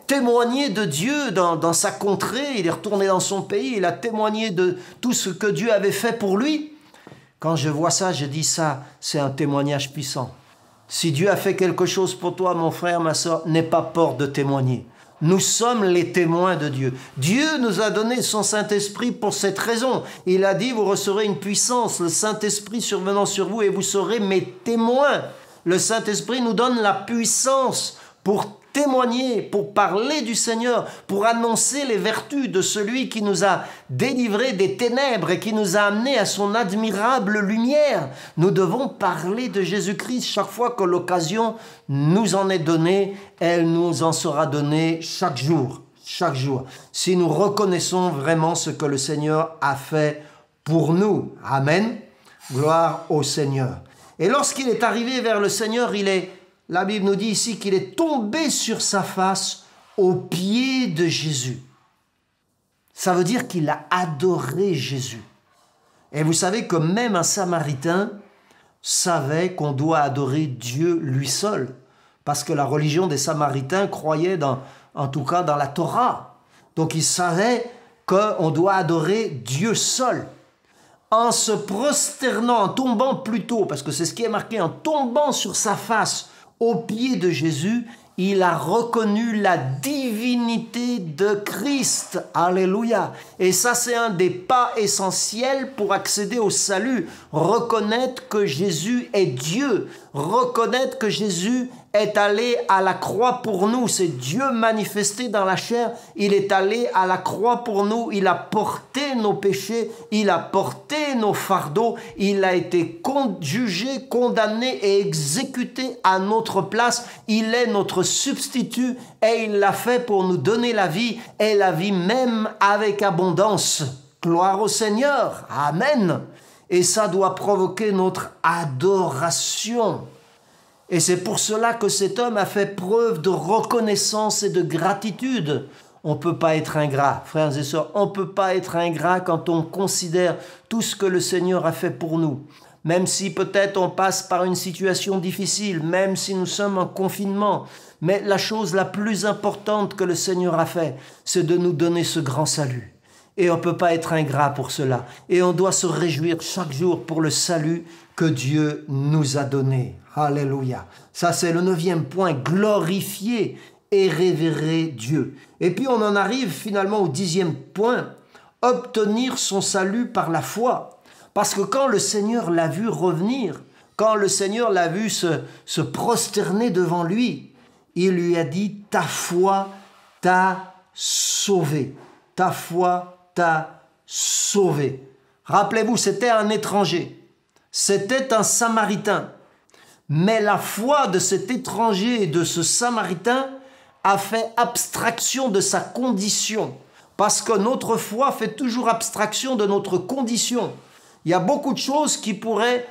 Speaker 8: témoigné de Dieu dans sa contrée, il est retourné dans son pays, il a témoigné de tout ce que Dieu avait fait pour lui. Quand je vois ça, je dis ça, c'est un témoignage puissant. Si Dieu a fait quelque chose pour toi, mon frère, ma soeur, n'aie pas peur de témoigner. Nous sommes les témoins de Dieu. Dieu nous a donné son Saint-Esprit pour cette raison. Il a dit, vous recevrez une puissance, le Saint-Esprit survenant sur vous et vous serez mes témoins. Le Saint-Esprit nous donne la puissance pour témoigner, pour parler du Seigneur, pour annoncer les vertus de celui qui nous a délivrés des ténèbres et qui nous a amenés à son admirable lumière. Nous devons parler de Jésus-Christ chaque fois que l'occasion nous en est donnée. Elle nous en sera donnée chaque jour, si nous reconnaissons vraiment ce que le Seigneur a fait pour nous. Amen. Gloire au Seigneur. Et lorsqu'il est arrivé vers le Seigneur, la Bible nous dit ici qu'il est tombé sur sa face aux pieds de Jésus. Ça veut dire qu'il a adoré Jésus. Et vous savez que même un Samaritain savait qu'on doit adorer Dieu lui seul. Parce que la religion des Samaritains croyait en tout cas dans la Torah. Donc il savait qu'on doit adorer Dieu seul. En se prosternant, en tombant plutôt, parce que c'est ce qui est marqué, en tombant sur sa face aux pieds de Jésus, il a reconnu la divinité de Christ. Alléluia. Et ça, c'est un des pas essentiels pour accéder au salut. Reconnaître que Jésus est Dieu. Reconnaître que Jésus est allé à la croix pour nous. C'est Dieu manifesté dans la chair. Il est allé à la croix pour nous. Il a porté nos péchés. Il a porté nos fardeaux. Il a été jugé, condamné et exécuté à notre place. Il est notre substitut et il l'a fait pour nous donner la vie et la vie même avec abondance. Gloire au Seigneur. Amen. Et ça doit provoquer notre adoration. Et c'est pour cela que cet homme a fait preuve de reconnaissance et de gratitude. On ne peut pas être ingrat, frères et sœurs, on ne peut pas être ingrat quand on considère tout ce que le Seigneur a fait pour nous. Même si peut-être on passe par une situation difficile, même si nous sommes en confinement. Mais la chose la plus importante que le Seigneur a fait, c'est de nous donner ce grand salut. Et on ne peut pas être ingrat pour cela. Et on doit se réjouir chaque jour pour le salut que Dieu nous a donné. Alléluia. Ça, c'est le 9e point, glorifier et révérer Dieu. Et puis, on en arrive finalement au 10e point, obtenir son salut par la foi. Parce que quand le Seigneur l'a vu revenir, quand le Seigneur l'a vu se prosterner devant lui, il lui a dit, ta foi t'a sauvé. Ta foi t'a sauvé. Rappelez-vous, c'était un étranger. C'était un Samaritain. Mais la foi de cet étranger et de ce Samaritain a fait abstraction de sa condition. Parce que notre foi fait toujours abstraction de notre condition. Il y a beaucoup de choses qui pourraient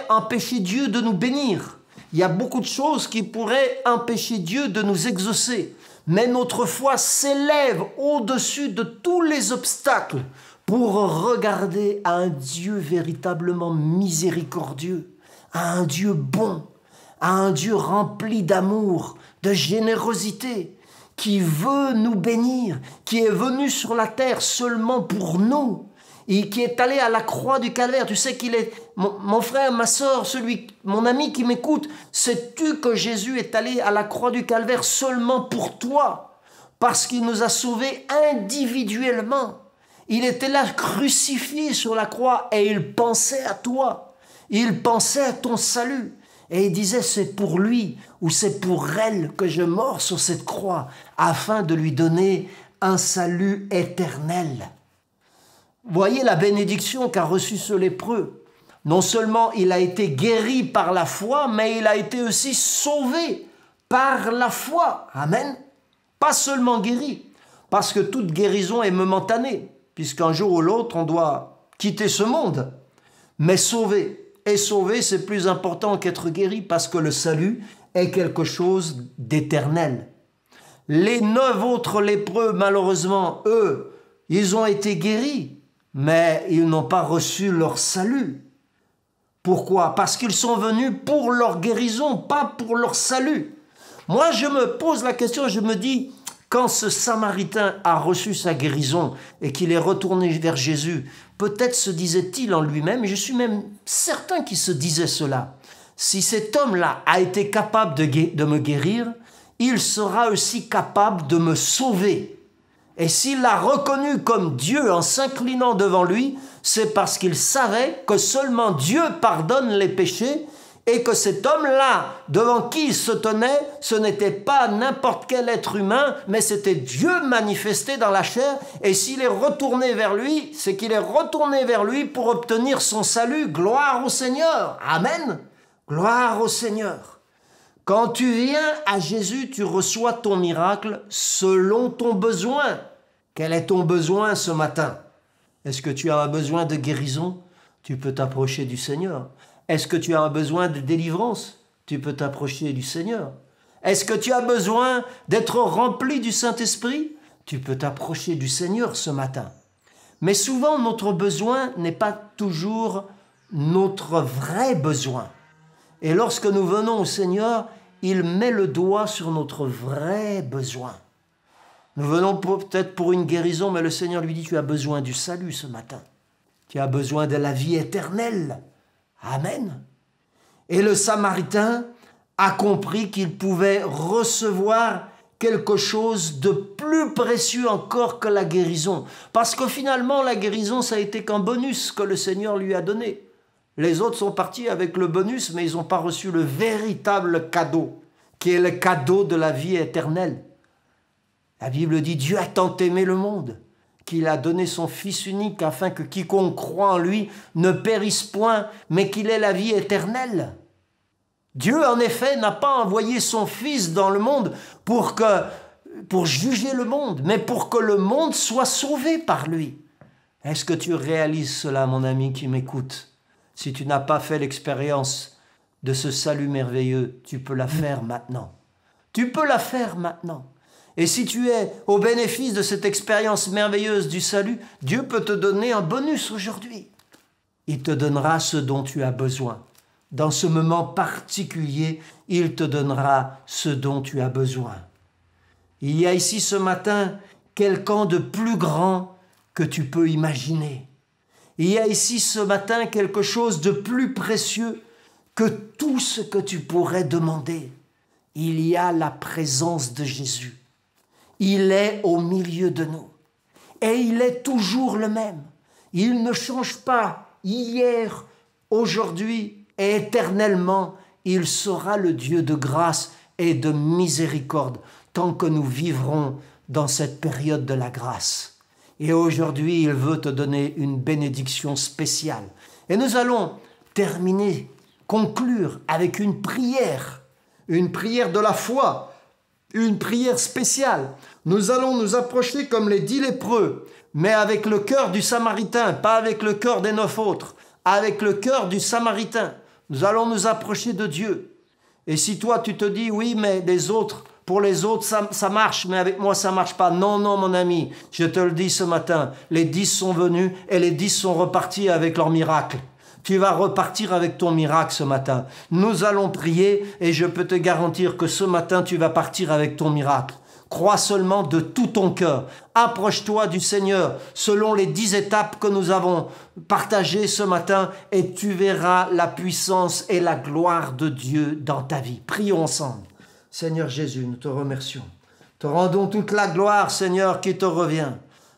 Speaker 8: empêcher Dieu de nous bénir. Il y a beaucoup de choses qui pourraient empêcher Dieu de nous exaucer. Mais notre foi s'élève au-dessus de tous les obstacles pour regarder à un Dieu véritablement miséricordieux, à un Dieu bon, à un Dieu rempli d'amour, de générosité, qui veut nous bénir, qui est venu sur la terre seulement pour nous, et qui est allé à la croix du calvaire. Tu sais qu'il est, mon frère, ma soeur, mon ami qui m'écoute, sais-tu que Jésus est allé à la croix du calvaire seulement pour toi, parce qu'il nous a sauvés individuellement. Il était là crucifié sur la croix et il pensait à toi, il pensait à ton salut. Et il disait, c'est pour lui ou c'est pour elle que je mors sur cette croix, afin de lui donner un salut éternel. Voyez la bénédiction qu'a reçue ce lépreux. Non seulement il a été guéri par la foi, mais il a été aussi sauvé par la foi. Amen. Pas seulement guéri, parce que toute guérison est momentanée, puisqu'un jour ou l'autre, on doit quitter ce monde. Mais sauvé. Et sauvé, c'est plus important qu'être guéri, parce que le salut est quelque chose d'éternel. Les 9 autres lépreux, malheureusement, eux, ils ont été guéris, mais ils n'ont pas reçu leur salut. Pourquoi? Parce qu'ils sont venus pour leur guérison, pas pour leur salut. Moi, je me pose la question, je me dis, quand ce Samaritain a reçu sa guérison et qu'il est retourné vers Jésus, peut-être se disait-il en lui-même, et je suis même certain qu'il se disait cela, si cet homme-là a été capable de me guérir, il sera aussi capable de me sauver. Et s'il l'a reconnu comme Dieu en s'inclinant devant lui, c'est parce qu'il savait que seulement Dieu pardonne les péchés et que cet homme-là, devant qui il se tenait, ce n'était pas n'importe quel être humain, mais c'était Dieu manifesté dans la chair. Et s'il est retourné vers lui, c'est qu'il est retourné vers lui pour obtenir son salut. Gloire au Seigneur. Amen. Gloire au Seigneur. Quand tu viens à Jésus, tu reçois ton miracle selon ton besoin. Quel est ton besoin ce matin? Est-ce que tu as un besoin de guérison? Tu peux t'approcher du Seigneur. Est-ce que tu as un besoin de délivrance? Tu peux t'approcher du Seigneur. Est-ce que tu as besoin d'être rempli du Saint-Esprit? Tu peux t'approcher du Seigneur ce matin. Mais souvent, notre besoin n'est pas toujours notre vrai besoin. Et lorsque nous venons au Seigneur, il met le doigt sur notre vrai besoin. Nous venons peut-être pour une guérison, mais le Seigneur lui dit, tu as besoin du salut ce matin. Tu as besoin de la vie éternelle. Amen. Et le Samaritain a compris qu'il pouvait recevoir quelque chose de plus précieux encore que la guérison. Parce que finalement, la guérison, ça a été qu'un bonus que le Seigneur lui a donné. Les autres sont partis avec le bonus, mais ils n'ont pas reçu le véritable cadeau, qui est le cadeau de la vie éternelle. La Bible dit, Dieu a tant aimé le monde, qu'il a donné son Fils unique afin que quiconque croit en lui ne périsse point, mais qu'il ait la vie éternelle. Dieu, en effet, n'a pas envoyé son Fils dans le monde pour juger le monde, mais pour que le monde soit sauvé par lui. Est-ce que tu réalises cela, mon ami qui m'écoute? Si tu n'as pas fait l'expérience de ce salut merveilleux, tu peux la faire maintenant. Tu peux la faire maintenant. Et si tu es au bénéfice de cette expérience merveilleuse du salut, Dieu peut te donner un bonus aujourd'hui. Il te donnera ce dont tu as besoin. Dans ce moment particulier, il te donnera ce dont tu as besoin. Il y a ici ce matin quelqu'un de plus grand que tu peux imaginer. Il y a ici ce matin quelque chose de plus précieux que tout ce que tu pourrais demander. Il y a la présence de Jésus. Il est au milieu de nous. Et il est toujours le même. Il ne change pas. Hier, aujourd'hui et éternellement, il sera le Dieu de grâce et de miséricorde tant que nous vivrons dans cette période de la grâce. Et aujourd'hui, il veut te donner une bénédiction spéciale. Et nous allons terminer, conclure avec une prière de la foi, une prière spéciale. Nous allons nous approcher comme les 10 lépreux, mais avec le cœur du Samaritain, pas avec le cœur des 9 autres, avec le cœur du Samaritain. Nous allons nous approcher de Dieu. Et si toi tu te dis, oui, mais pour les autres ça marche, mais avec moi ça marche pas. Non, mon ami, je te le dis ce matin, les 10 sont venus et les 10 sont repartis avec leur miracle. Tu vas repartir avec ton miracle ce matin. Nous allons prier et je peux te garantir que ce matin tu vas partir avec ton miracle. Crois seulement de tout ton cœur. Approche-toi du Seigneur selon les 10 étapes que nous avons partagées ce matin et tu verras la puissance et la gloire de Dieu dans ta vie. Prions ensemble. Seigneur Jésus, nous te remercions. Te rendons toute la gloire, Seigneur, qui te revient.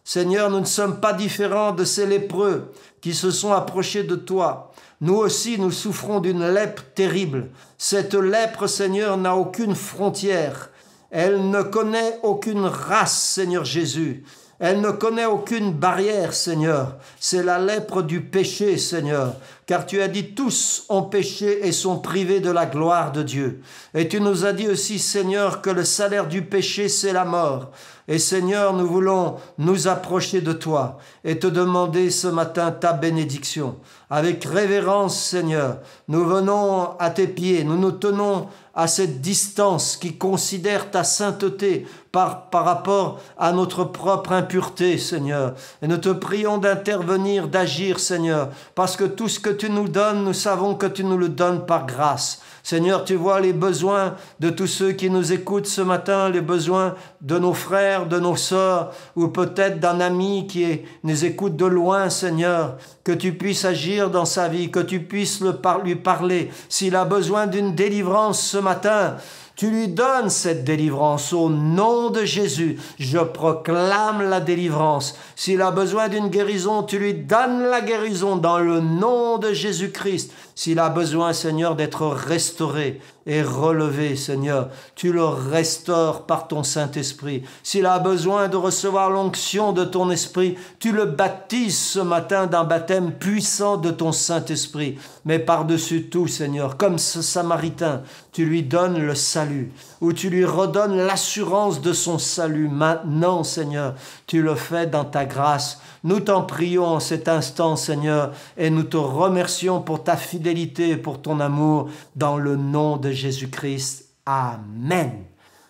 Speaker 8: Seigneur, nous ne sommes pas différents de ces lépreux qui se sont approchés de toi. Nous aussi, nous souffrons d'une lèpre terrible. Cette lèpre, Seigneur, n'a aucune frontière. Elle ne connaît aucune race, Seigneur Jésus. Elle ne connaît aucune barrière, Seigneur. C'est la lèpre du péché, Seigneur. Car tu as dit tous ont péché et sont privés de la gloire de Dieu. Et tu nous as dit aussi, Seigneur, que le salaire du péché, c'est la mort. Et Seigneur, nous voulons nous approcher de toi et te demander ce matin ta bénédiction. Avec révérence, Seigneur, nous venons à tes pieds, nous nous tenons à cette distance qui considère ta sainteté par rapport à notre propre impureté, Seigneur. Et nous te prions d'intervenir, d'agir, Seigneur, parce que tout ce que tu nous donnes, nous savons que tu nous le donnes par grâce. Seigneur, tu vois les besoins de tous ceux qui nous écoutent ce matin, les besoins de nos frères, de nos sœurs, ou peut-être d'un ami qui nous écoute de loin, Seigneur, que tu puisses agir dans sa vie, que tu puisses lui parler. S'il a besoin d'une délivrance ce matin, tu lui donnes cette délivrance au nom de Jésus. Je proclame la délivrance. S'il a besoin d'une guérison, tu lui donnes la guérison dans le nom de Jésus-Christ. S'il a besoin, Seigneur, d'être restauré et relevé, Seigneur, tu le restaures par ton Saint-Esprit. S'il a besoin de recevoir l'onction de ton Esprit, tu le baptises ce matin d'un baptême puissant de ton Saint-Esprit. Mais par-dessus tout, Seigneur, comme ce Samaritain, tu lui donnes le salut, ou tu lui redonnes l'assurance de son salut. Maintenant, Seigneur, tu le fais dans ta grâce. Nous t'en prions en cet instant, Seigneur, et nous te remercions pour ta fidélité et pour ton amour dans le nom de Jésus-Christ. Amen.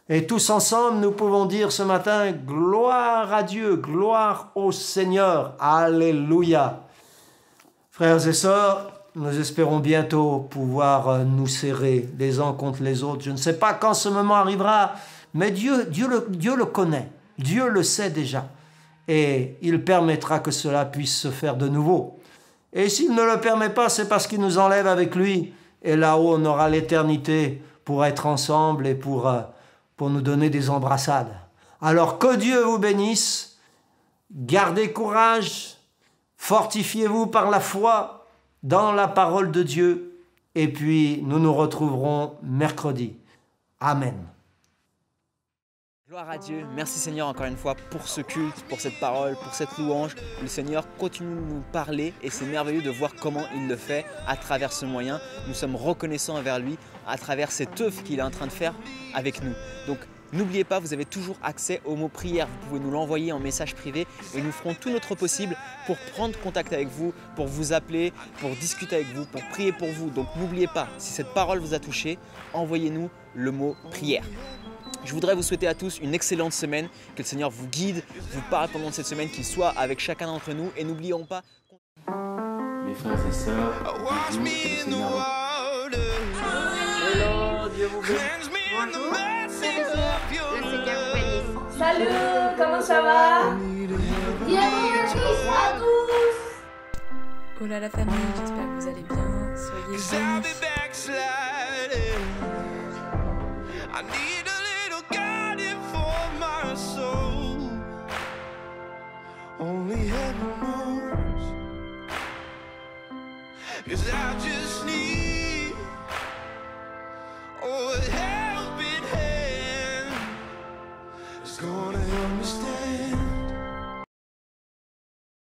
Speaker 8: Et tous ensemble, nous pouvons dire ce matin, gloire à Dieu, gloire au Seigneur. Alléluia. Frères et sœurs, nous espérons bientôt pouvoir nous serrer les uns contre les autres. Je ne sais pas quand ce moment arrivera, mais Dieu le connaît. Dieu le sait déjà. Et il permettra que cela puisse se faire de nouveau. Et s'il ne le permet pas, c'est parce qu'il nous enlève avec lui. Et là-haut, on aura l'éternité pour être ensemble et pour nous donner des embrassades. Alors que Dieu vous bénisse. Gardez courage. Fortifiez-vous par la foi dans la parole de Dieu. Et puis, nous nous retrouverons mercredi. Amen.
Speaker 2: Gloire à Dieu, merci Seigneur encore une fois pour ce culte, pour cette parole, pour cette louange. Le Seigneur continue de nous parler et c'est merveilleux de voir comment il le fait à travers ce moyen. Nous sommes reconnaissants envers lui à travers cette œuvre qu'il est en train de faire avec nous. Donc n'oubliez pas, vous avez toujours accès au mot prière. Vous pouvez nous l'envoyer en message privé et nous ferons tout notre possible pour prendre contact avec vous, pour vous appeler, pour discuter avec vous, pour prier pour vous. Donc n'oubliez pas, si cette parole vous a touché, envoyez-nous le mot prière. Je voudrais vous souhaiter à tous une excellente semaine, que le Seigneur vous guide, vous parle pendant cette semaine, qu'il soit avec chacun d'entre nous et n'oublions pas...
Speaker 1: Mes frères et sœurs, que le Seigneur
Speaker 2: Hello, Dieu vous bénisse.
Speaker 3: Bonjour, frères et sœurs, le Seigneur vous bénisse.
Speaker 4: Salut, comment ça va? Bienvenue à tous.
Speaker 5: Oh là la famille, j'espère que vous allez bien. Soyez bénis.
Speaker 6: I need a little guiding for my soul. Only heaven knows. 'Cause I just need